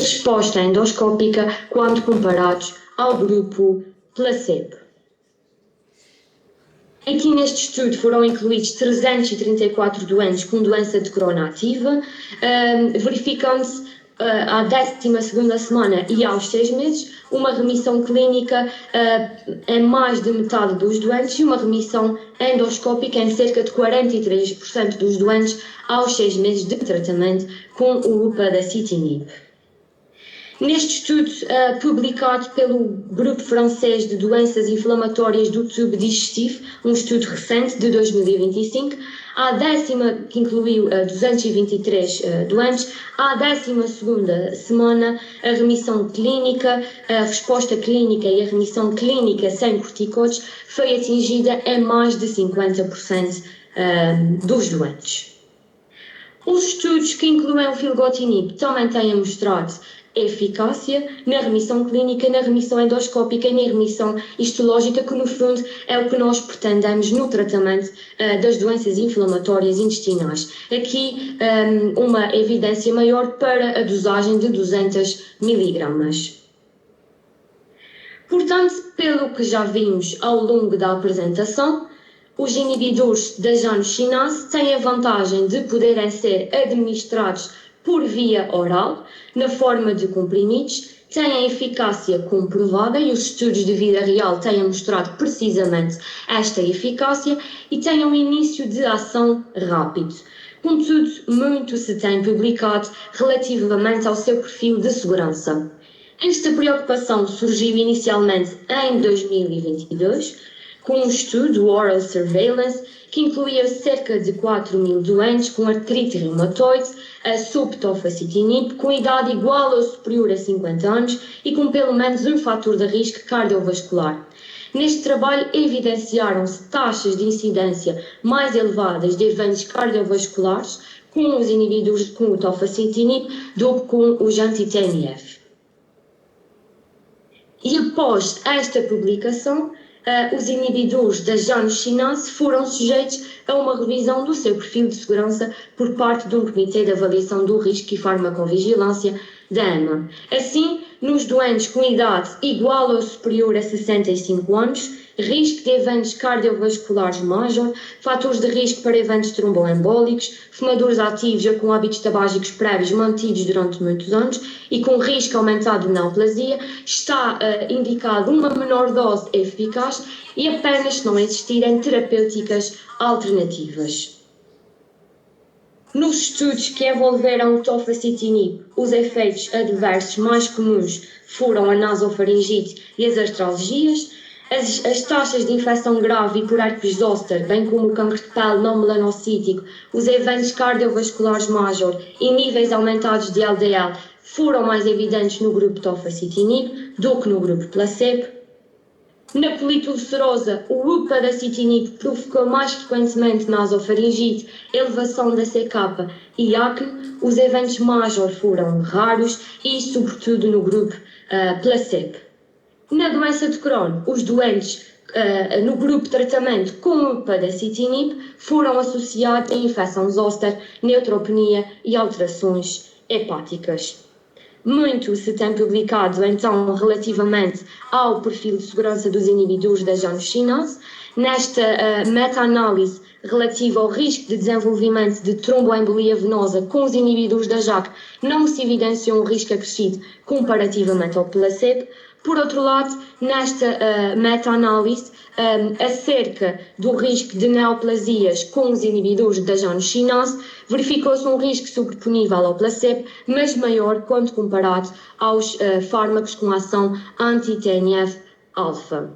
resposta endoscópica quando comparados ao grupo placebo. Aqui neste estudo foram incluídos 334 doentes com doença de Crohn ativa, verificando-se à 12ª semana e aos 6 meses uma remissão clínica em mais de metade dos doentes e uma remissão endoscópica em cerca de 43% dos doentes aos 6 meses de tratamento com o upadacitinib. Neste estudo publicado pelo grupo francês de doenças inflamatórias do tubo digestivo, um estudo recente de 2025, que incluiu 223 doentes, à 12ª semana a remissão clínica, a resposta clínica e a remissão clínica sem corticóides foi atingida em mais de 50% dos doentes. Os estudos que incluem o filgotinib também têm mostrado eficácia na remissão clínica, na remissão endoscópica e na remissão histológica, que no fundo é o que nós pretendemos no tratamento das doenças inflamatórias intestinais. Aqui uma evidência maior para a dosagem de 200 mg. Portanto, pelo que já vimos ao longo da apresentação, os inibidores da januscinase têm a vantagem de poderem ser administrados por via oral, na forma de comprimidos, têm eficácia comprovada e os estudos de vida real têm mostrado precisamente esta eficácia e têm um início de ação rápido. Contudo, muito se tem publicado relativamente ao seu perfil de segurança. Esta preocupação surgiu inicialmente em 2022, com um estudo Oral Surveillance que incluía cerca de 4.000 doentes com artrite reumatoide, sob tofacitinib, com idade igual ou superior a 50 anos e com pelo menos um fator de risco cardiovascular. Neste trabalho evidenciaram-se taxas de incidência mais elevadas de eventos cardiovasculares com os inibidores com o tofacitinib do que com os anti-TNF. E após esta publicação, os inibidores da januscinase foram sujeitos a uma revisão do seu perfil de segurança por parte de um comitê de avaliação do risco e farmacovigilância da EMA. Assim, nos doentes com idade igual ou superior a 65 anos, risco de eventos cardiovasculares major, fatores de risco para eventos tromboembólicos, fumadores ativos ou com hábitos tabágicos prévios mantidos durante muitos anos e com risco aumentado de neoplasia, está indicado uma menor dose eficaz e apenas se não existirem terapêuticas alternativas. Nos estudos que envolveram o tofacitinib, os efeitos adversos mais comuns foram a nasofaringite e as artralgias. As taxas de infecção grave e por herpes zoster, bem como o cancro de pele não melanocítico, os eventos cardiovasculares major e níveis aumentados de LDL foram mais evidentes no grupo tofacitinib do que no grupo placebo. Na politulcerosa, o upadacitinib provocou mais frequentemente nasofaringite, elevação da CK e acne. Os eventos major foram raros e, sobretudo, no grupo placebo. Na doença de Crohn, os doentes no grupo de tratamento com o upadacitinib foram associados a infecção zoster, neutropenia e alterações hepáticas. Muito se tem publicado, então, relativamente ao perfil de segurança dos inibidores da januscinase. Nesta meta-análise relativa ao risco de desenvolvimento de tromboembolia venosa com os inibidores da JAK, não se evidenciou um risco acrescido comparativamente ao placebo. Por outro lado, nesta meta-análise, acerca do risco de neoplasias com os inibidores da januscinase, verificou-se um risco sobreponível ao placebo, mas maior quando comparado aos fármacos com ação anti-TNF-alfa.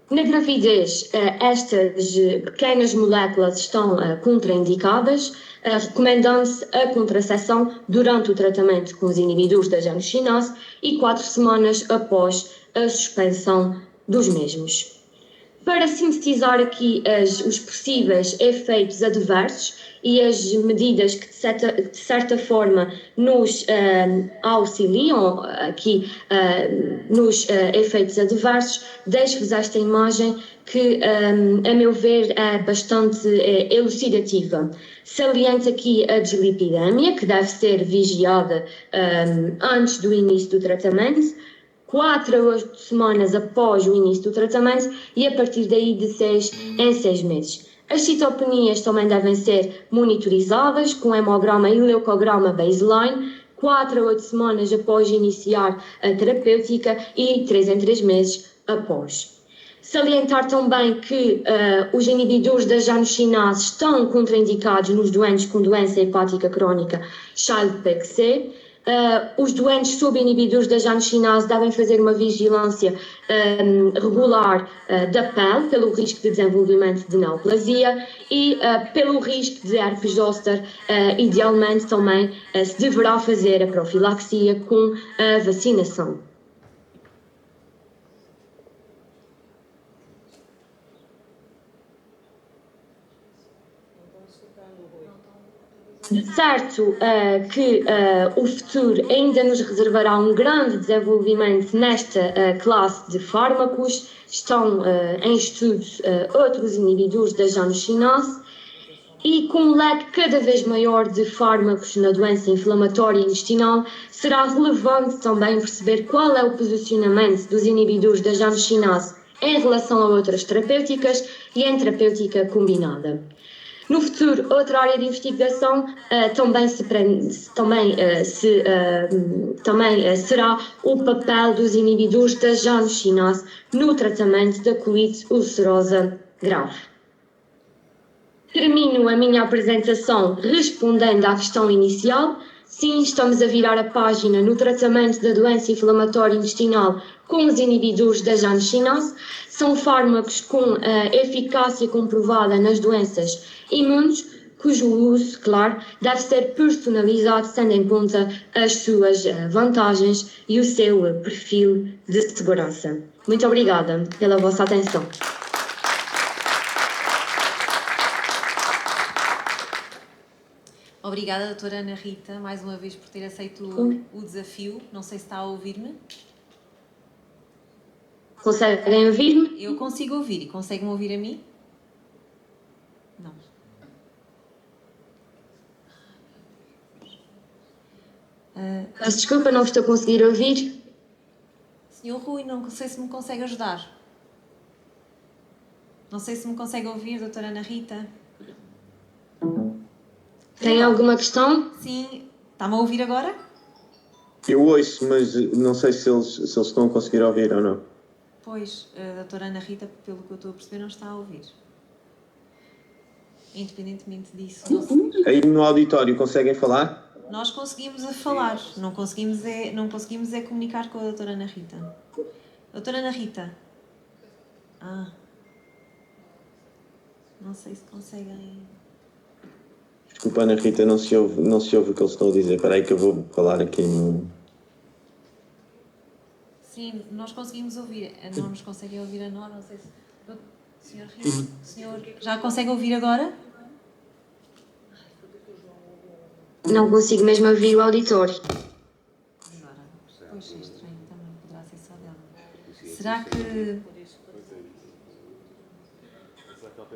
Na gravidez, estas pequenas moléculas estão contraindicadas, recomendando-se a contracepção durante o tratamento com os inibidores da januscinase e 4 semanas após a suspensão dos mesmos. Para sintetizar aqui os possíveis efeitos adversos e as medidas que, de certa forma, nos auxiliam aqui nos efeitos adversos, deixo-vos esta imagem que, a meu ver, é bastante elucidativa. Saliento aqui a dislipidemia, que deve ser vigiada antes do início do tratamento, 4 a 8 semanas após o início do tratamento e a partir daí de 6 em 6 meses. As citopenias também devem ser monitorizadas com hemograma e leucograma baseline, 4 a 8 semanas após iniciar a terapêutica e 3 em 3 meses após. Salientar também que os inibidores da januscinase estão contraindicados nos doentes com doença hepática crónica Child-Pegg-C. Os doentes subinibidores da januscinase devem fazer uma vigilância regular da pele, pelo risco de desenvolvimento de neoplasia e pelo risco de herpes zoster. Idealmente também se deverá fazer a profilaxia com a vacinação. Certo que o futuro ainda nos reservará um grande desenvolvimento nesta classe de fármacos. Estão em estudos outros inibidores da januscinase e com um leque cada vez maior de fármacos na doença inflamatória intestinal, será relevante também perceber qual é o posicionamento dos inibidores da januscinase em relação a outras terapêuticas e em terapêutica combinada. No futuro, outra área de investigação será o papel dos inibidores da januscinase no tratamento da colite ulcerosa grave. Termino a minha apresentação respondendo à questão inicial. Sim, estamos a virar a página no tratamento da doença inflamatória intestinal com os inibidores da januscinase. São fármacos com eficácia comprovada nas doenças imunes, cujo uso, claro, deve ser personalizado, tendo em conta as suas vantagens e o seu perfil de segurança. Muito obrigada pela vossa atenção. Obrigada, doutora Ana Rita, mais uma vez por ter aceito o desafio. Não sei se está a ouvir-me. Conseguem ouvir-me? Eu consigo ouvir. E conseguem ouvir a mim? Não. Peço desculpa, não estou a conseguir ouvir. Senhor Rui, não sei se me consegue ajudar. Não sei se me consegue ouvir, doutora Ana Rita. Tem alguma questão? Sim. Está-me a ouvir agora? Eu ouço, mas não sei se eles estão a conseguir ouvir ou não. Pois, a doutora Ana Rita, pelo que eu estou a perceber, não está a ouvir. Independentemente disso. Aí no auditório conseguem falar? Nós conseguimos falar, não conseguimos comunicar com a doutora Ana Rita. Doutora Ana Rita? Não sei se conseguem... Desculpa, Ana Rita, não se ouve o que eles estão a dizer. Espera aí que eu vou falar aqui no... Sim, nós conseguimos ouvir. Não nos conseguem ouvir a nós, não sei se... Senhor Rita, senhor, já consegue ouvir agora? Não consigo mesmo ouvir o auditório. Agora, pois é estranho, também poderá ser só dela. Será que...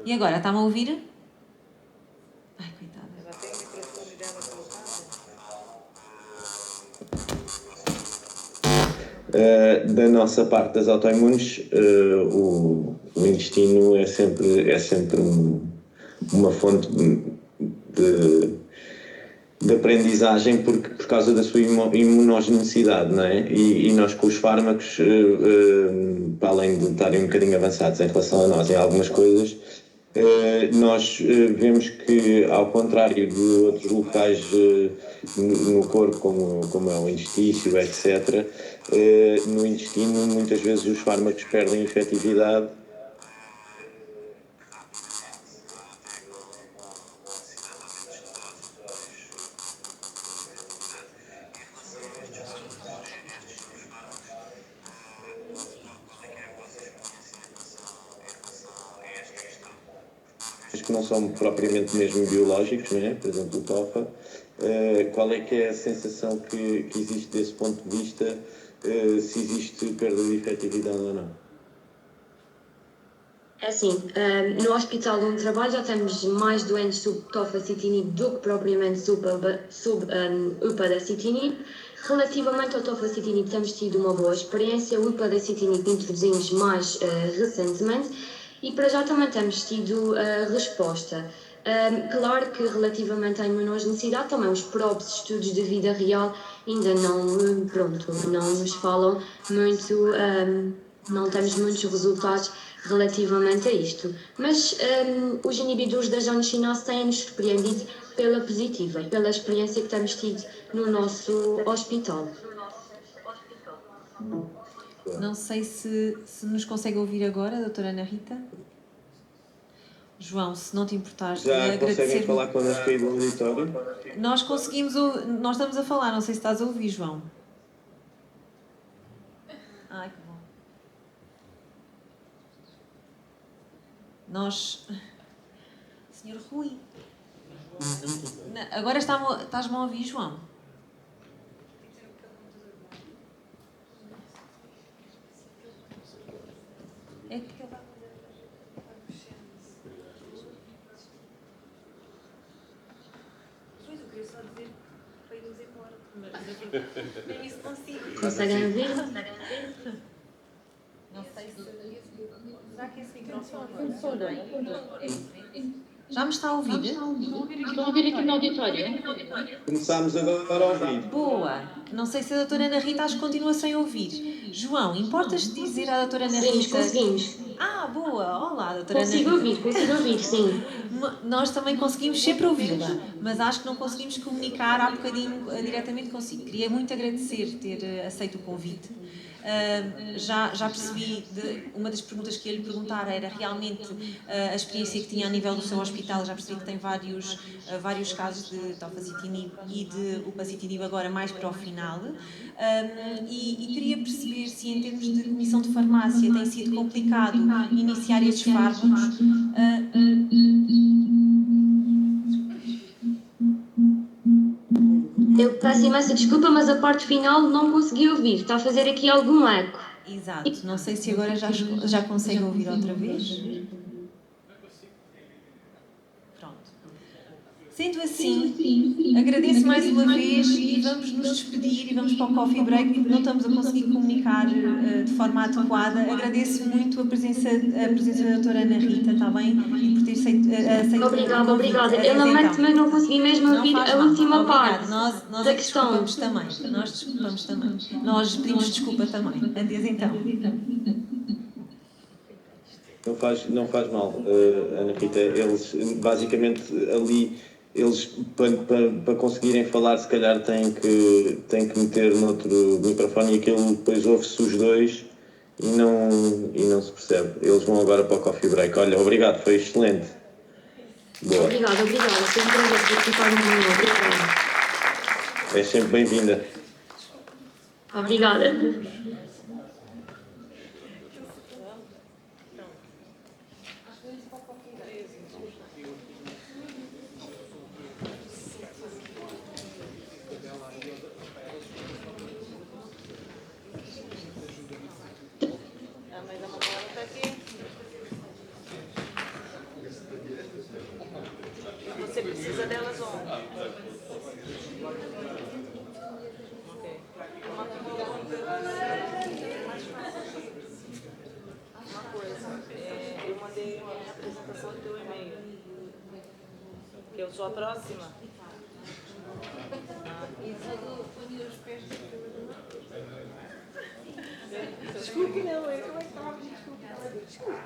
E agora, está-me a ouvir? Ai, coitada. Da nossa parte das autoimunes, o intestino é sempre uma fonte de aprendizagem por causa da sua imunogenicidade, não é? E nós com os fármacos, para além de estarem um bocadinho avançados em relação a nós em algumas coisas, nós vemos que, ao contrário de outros locais no corpo, como é o intestício, etc., no intestino muitas vezes os fármacos perdem efetividade. que não são propriamente mesmo biológicos, não é? Por exemplo, o TOFA. Qual é que é a sensação que existe desse ponto de vista, se existe perda de efetividade ou não? É assim, no hospital onde trabalho já temos mais doentes sub tofacitinib do que propriamente sub upadacitinib. Relativamente ao tofacitinib temos tido uma boa experiência, o upadacitinib introduzimos mais recentemente e para já também temos tido resposta. Claro que relativamente à imunogenicidade também os próprios estudos de vida real ainda não nos falam muito, não temos muitos resultados relativamente a isto, mas os inibidores da januscinose têm-nos surpreendido pela positiva, pela experiência que temos tido no nosso hospital. Não sei se nos consegue ouvir agora, doutora Ana Rita. João, se não te importares de agradecer... Já conseguem falar connosco aí do auditório? Nós estamos a falar, não sei se estás a ouvir, João. Ai, que bom. Senhor Rui. Agora estás-me a ouvir, João? É que ele vai... Pois, eu queria só dizer para irmos embora, mas nem isso consigo. Conseguem ouvir? Não sei se... Será que esse microfone funciona aí? Já me está a ouvir? Estão a ouvir aqui no auditório? Começámos agora a ouvir. Boa! Não sei se a doutora Ana Rita acho que continua sem ouvir. João, importas-te dizer à doutora Ana Rita... Conseguimos. Ah, boa! Olá, doutora Ana Rita. Consigo ouvir, sim. Nós também conseguimos sempre ouvi-la, mas acho que não conseguimos comunicar há bocadinho diretamente consigo. Queria muito agradecer ter aceito o convite. Já percebi, uma das perguntas que ia lhe perguntar era realmente a experiência que tinha a nível do seu hospital. Já percebi que tem vários casos de tofacitinib e de upadacitinib agora mais para o final. E queria perceber se em termos de comissão de farmácia tem sido complicado iniciar estes fármacos. Eu peço imensa desculpa, mas a parte final não consegui ouvir. Está a fazer aqui algum eco. Exato. Não sei se agora já consegue ouvir outra vez. Pronto. Sendo assim, agradeço mais uma vez e vamos nos despedir e vamos para o coffee break porque não estamos a conseguir comunicar de forma adequada. Agradeço muito a presença da doutora Ana Rita, está bem? E por ter aceito Obrigada. Eu lamento, mas não consegui mesmo ouvir a última parte nós da questão. Nós desculpamos também. Nós pedimos desculpa também. Adeus então. Não faz mal, Ana Rita. Eles, basicamente, ali... Eles, para conseguirem falar, se calhar têm que meter noutro microfone e aquilo depois ouve-se os dois e não se percebe. Eles vão agora para o coffee break. Olha, obrigado, foi excelente. Boa. Obrigada. Foi um prazer participar no meu. Obrigada. És sempre bem-vinda. Obrigada. Você precisa delas onde? Uma coisa, eu mandei uma apresentação do teu e-mail. Que eu sou a próxima. Desculpe, não, como é que estava? Desculpa.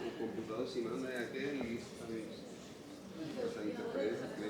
O computador se manda é aquele e isso também. Essa interferência que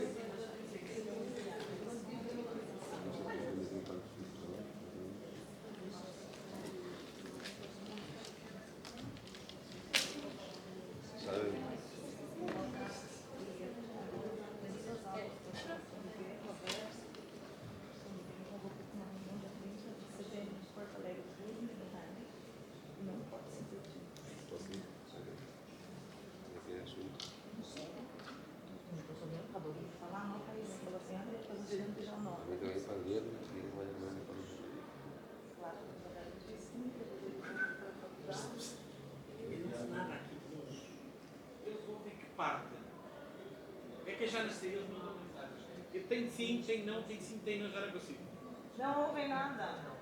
parte. É que já nas saídas não dão mensagens. Eu tenho sim, tenho não, já não consigo. Não ouvem nada.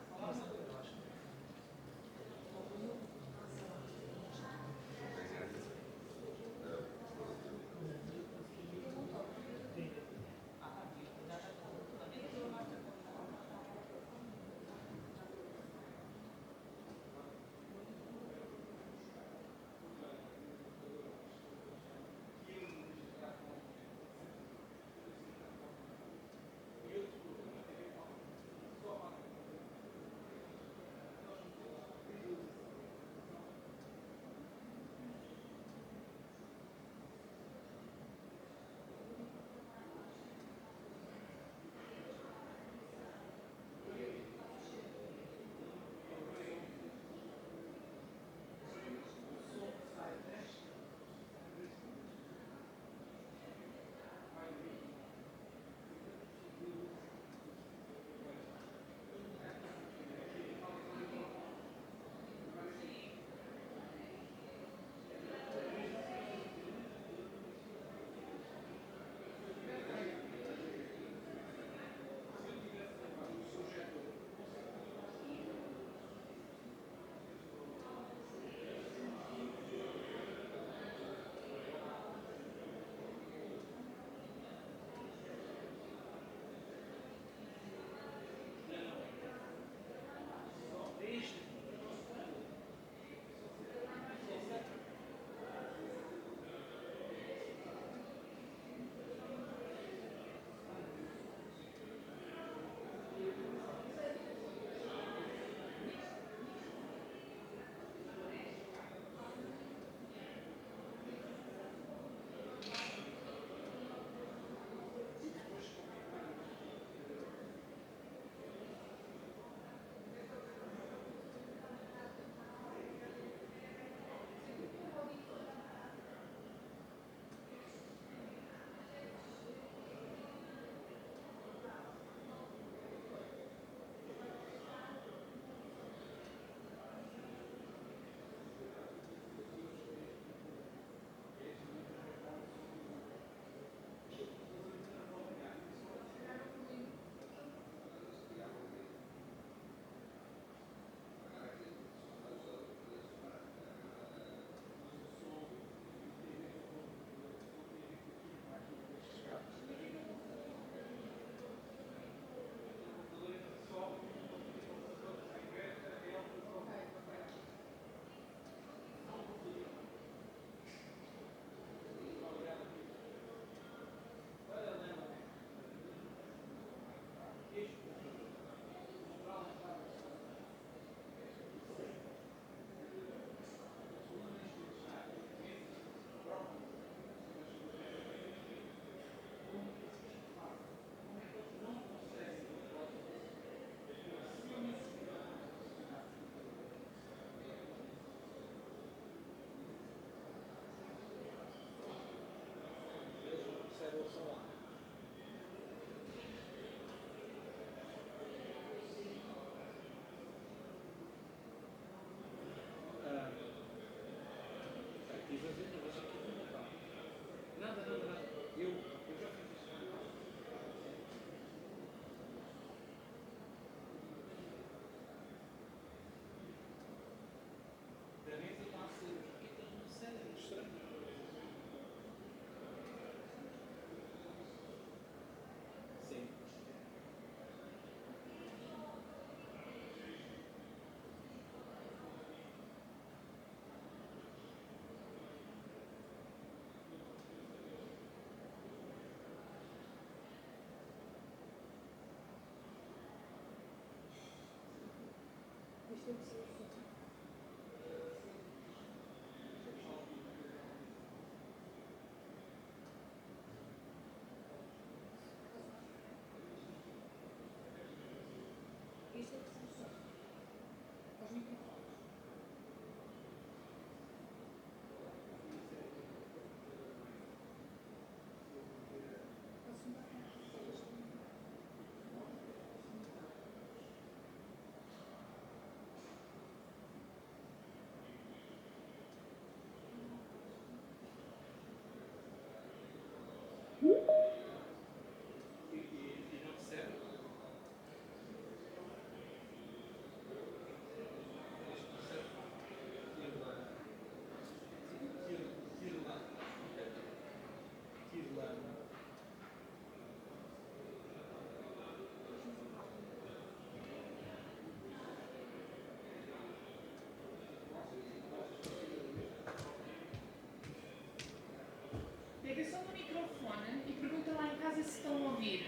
se estão a ouvir.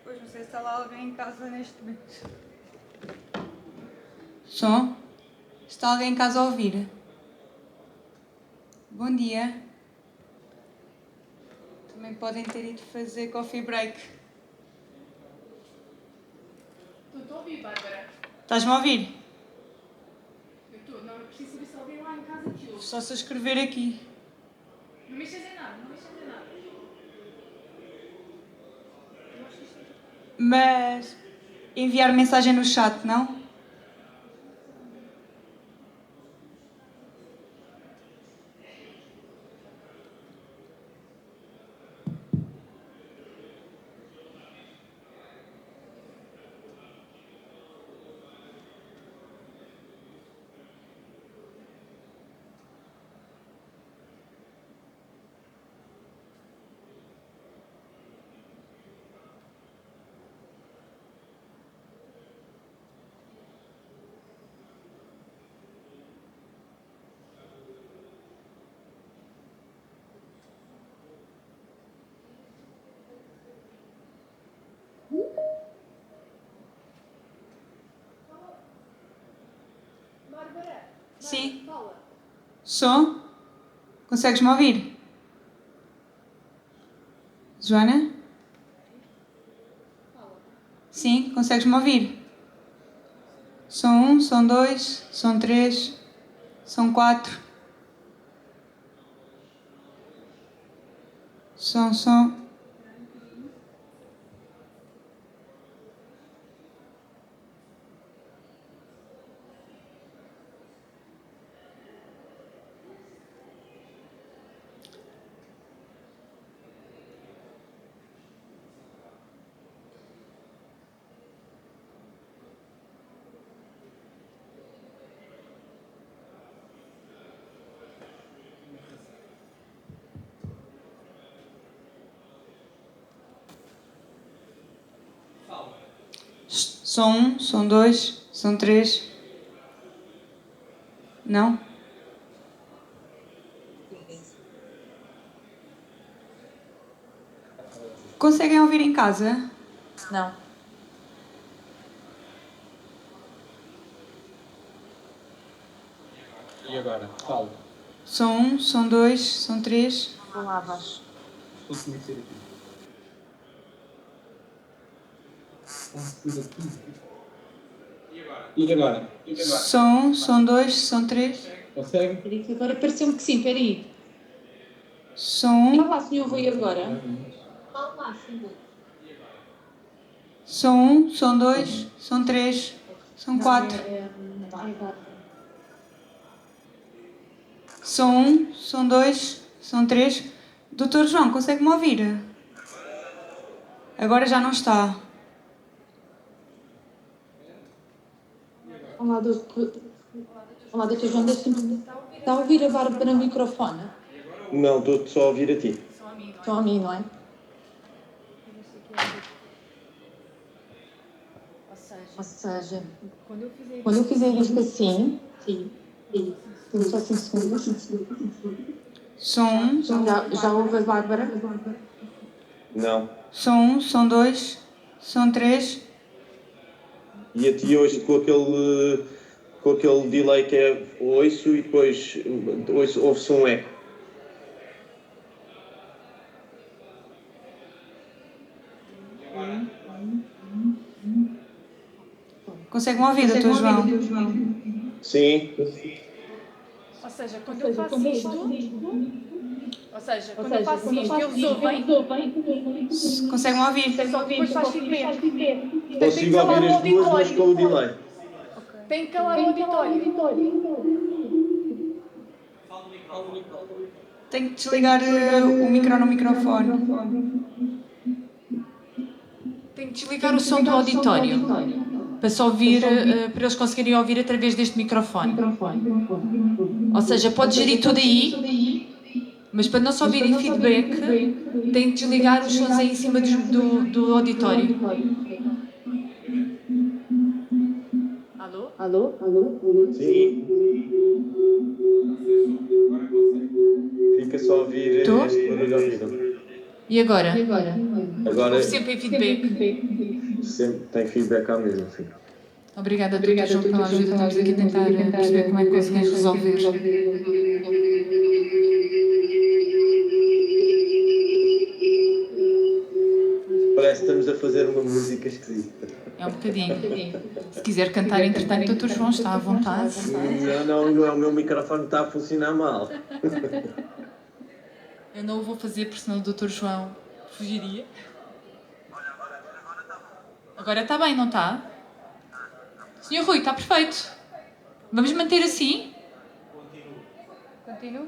Pois não sei se está lá alguém em casa neste momento. Som? Está alguém em casa a ouvir? Bom dia. Também podem ter ido fazer coffee break. Estou a ouvir, Bárbara. Estás-me a ouvir? Eu estou. Não, eu preciso saber se alguém lá em casa te ouve. Só se eu escrever aqui. Não mexas em nada, não mexas em nada. Eu acho que isto é... Mas enviar mensagem no chat, não? Bárbara, Sim. fala. Som? Consegues-me ouvir? Joana? Sim, consegues-me ouvir? Som 1, som 2, som 3, som 4. Som. Som 1, som 2, som 3. Não? Conseguem ouvir em casa? Não. E agora? Fala. Som 1, som 2, som 3. Vou lá abaixo. Estou a conhecer aqui. E agora? Som 1, som 2, som 3. Consegue? Agora pareceu-me que sim, espera aí. Som 1. Olá, senhor Rui, agora. Som 1, som 2, som 3, som 4. Som 1, som 2, som 3. Doutor João, consegue-me ouvir? Agora já não está. Olá, doutor João, deixa-me... Está a ouvir a Bárbara no microfone? Não, estou só a ouvir a ti. Só a mim, não é? Ou seja, quando eu fizer isto assim... Sim. Temos só 5 segundos. Som 1. Já ouve a Bárbara? Não. Som 1, som 2, som 3. E a ti hoje com aquele delay que é ouço e depois ouve-se um eco. Consegue-me ouvir, doutor João? Sim. Ou seja, quando eu faço isto... Ou seja, quando eu faço isto, eles ouvem. Consegue-me ouvir? Só que depois faz feedback. Consigo ouvir as duas, mas com o delay. Tem que calar o auditório. Tenho que desligar o micro no microfone. Tenho que desligar o som do auditório. Para só ouvir, para eles conseguirem ouvir através deste microfone. Ou seja, pode gerir tudo aí, mas para não só ouvirem feedback, tem que desligar os sons aí em cima do auditório. Alô? Sim. Fica só a ouvir este barulho horrível. E agora? Agora, Houve sempre em feedback. sempre tem feedback à mesma, sim. Obrigada, Dr. João, pela ajuda. Estamos aqui a tentar perceber como é que conseguimos resolver. Parece que estamos a fazer uma música esquisita. É um bocadinho. Se quiser cantar, entretanto, Dr. João está à vontade. Não, o meu microfone está a funcionar mal. Eu não o vou fazer porque senão o Dr. João fugiria. Agora está bem, não está? Senhor Rui, está perfeito. Vamos manter assim? Continuo.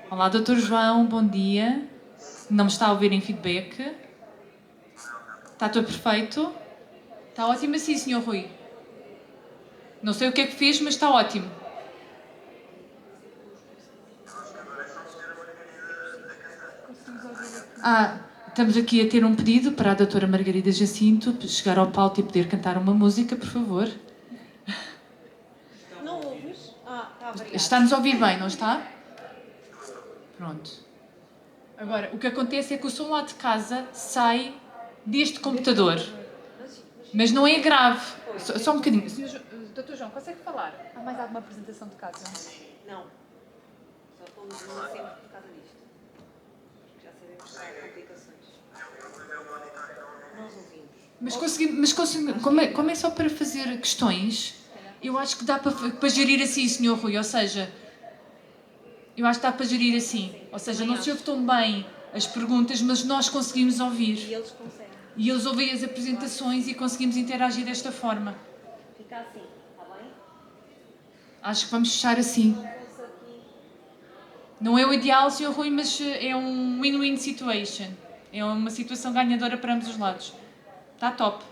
Olá, Dr. João, bom dia. Não me está a ouvir em feedback? Está tudo perfeito? Está ótimo assim, Sr. Rui. Não sei o que é que fez, mas está ótimo. Estamos aqui a ter um pedido para a doutora Margarida Jacinto chegar ao palco e poder cantar uma música, por favor. Não ouves? Obrigada. Está-nos a ouvir bem, não está? Pronto. Agora, o que acontece é que o som lá de casa sai deste computador. Mas não é grave. Só um bocadinho. Dr. João, consegue falar? Há mais alguma apresentação de casa? Não. Só pomos uma sempre por causa disto. Porque já sabemos que há complicações. Nós ouvimos. Mas conseguimos, como é só para fazer questões, eu acho que dá para gerir assim, Sr. Rui. Ou seja, eu acho que dá para gerir assim. Ou seja, não se ouve tão bem as perguntas, mas nós conseguimos ouvir. E eles conseguem. E eles ouvem as apresentações e conseguimos interagir desta forma. Fica assim, está bem? Acho que vamos fechar assim. Não é o ideal, Sr. Rui, mas é um win-win situation. É uma situação ganhadora para ambos os lados. Está top.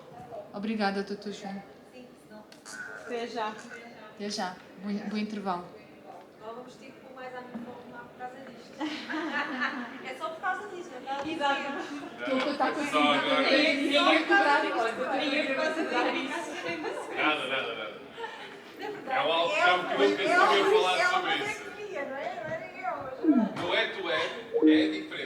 Obrigada, Dr. João. Até já. Até já. Bom intervalo. Agora vamos ter que pôr mais à minha forma por causa disto. É só por causa disso, não é? Exato. Estou a contar com Só agora. Ninguém cobrar isso. Nada. É um algo que eu nunca tinha falado sobre isso. Não é tu é diferente.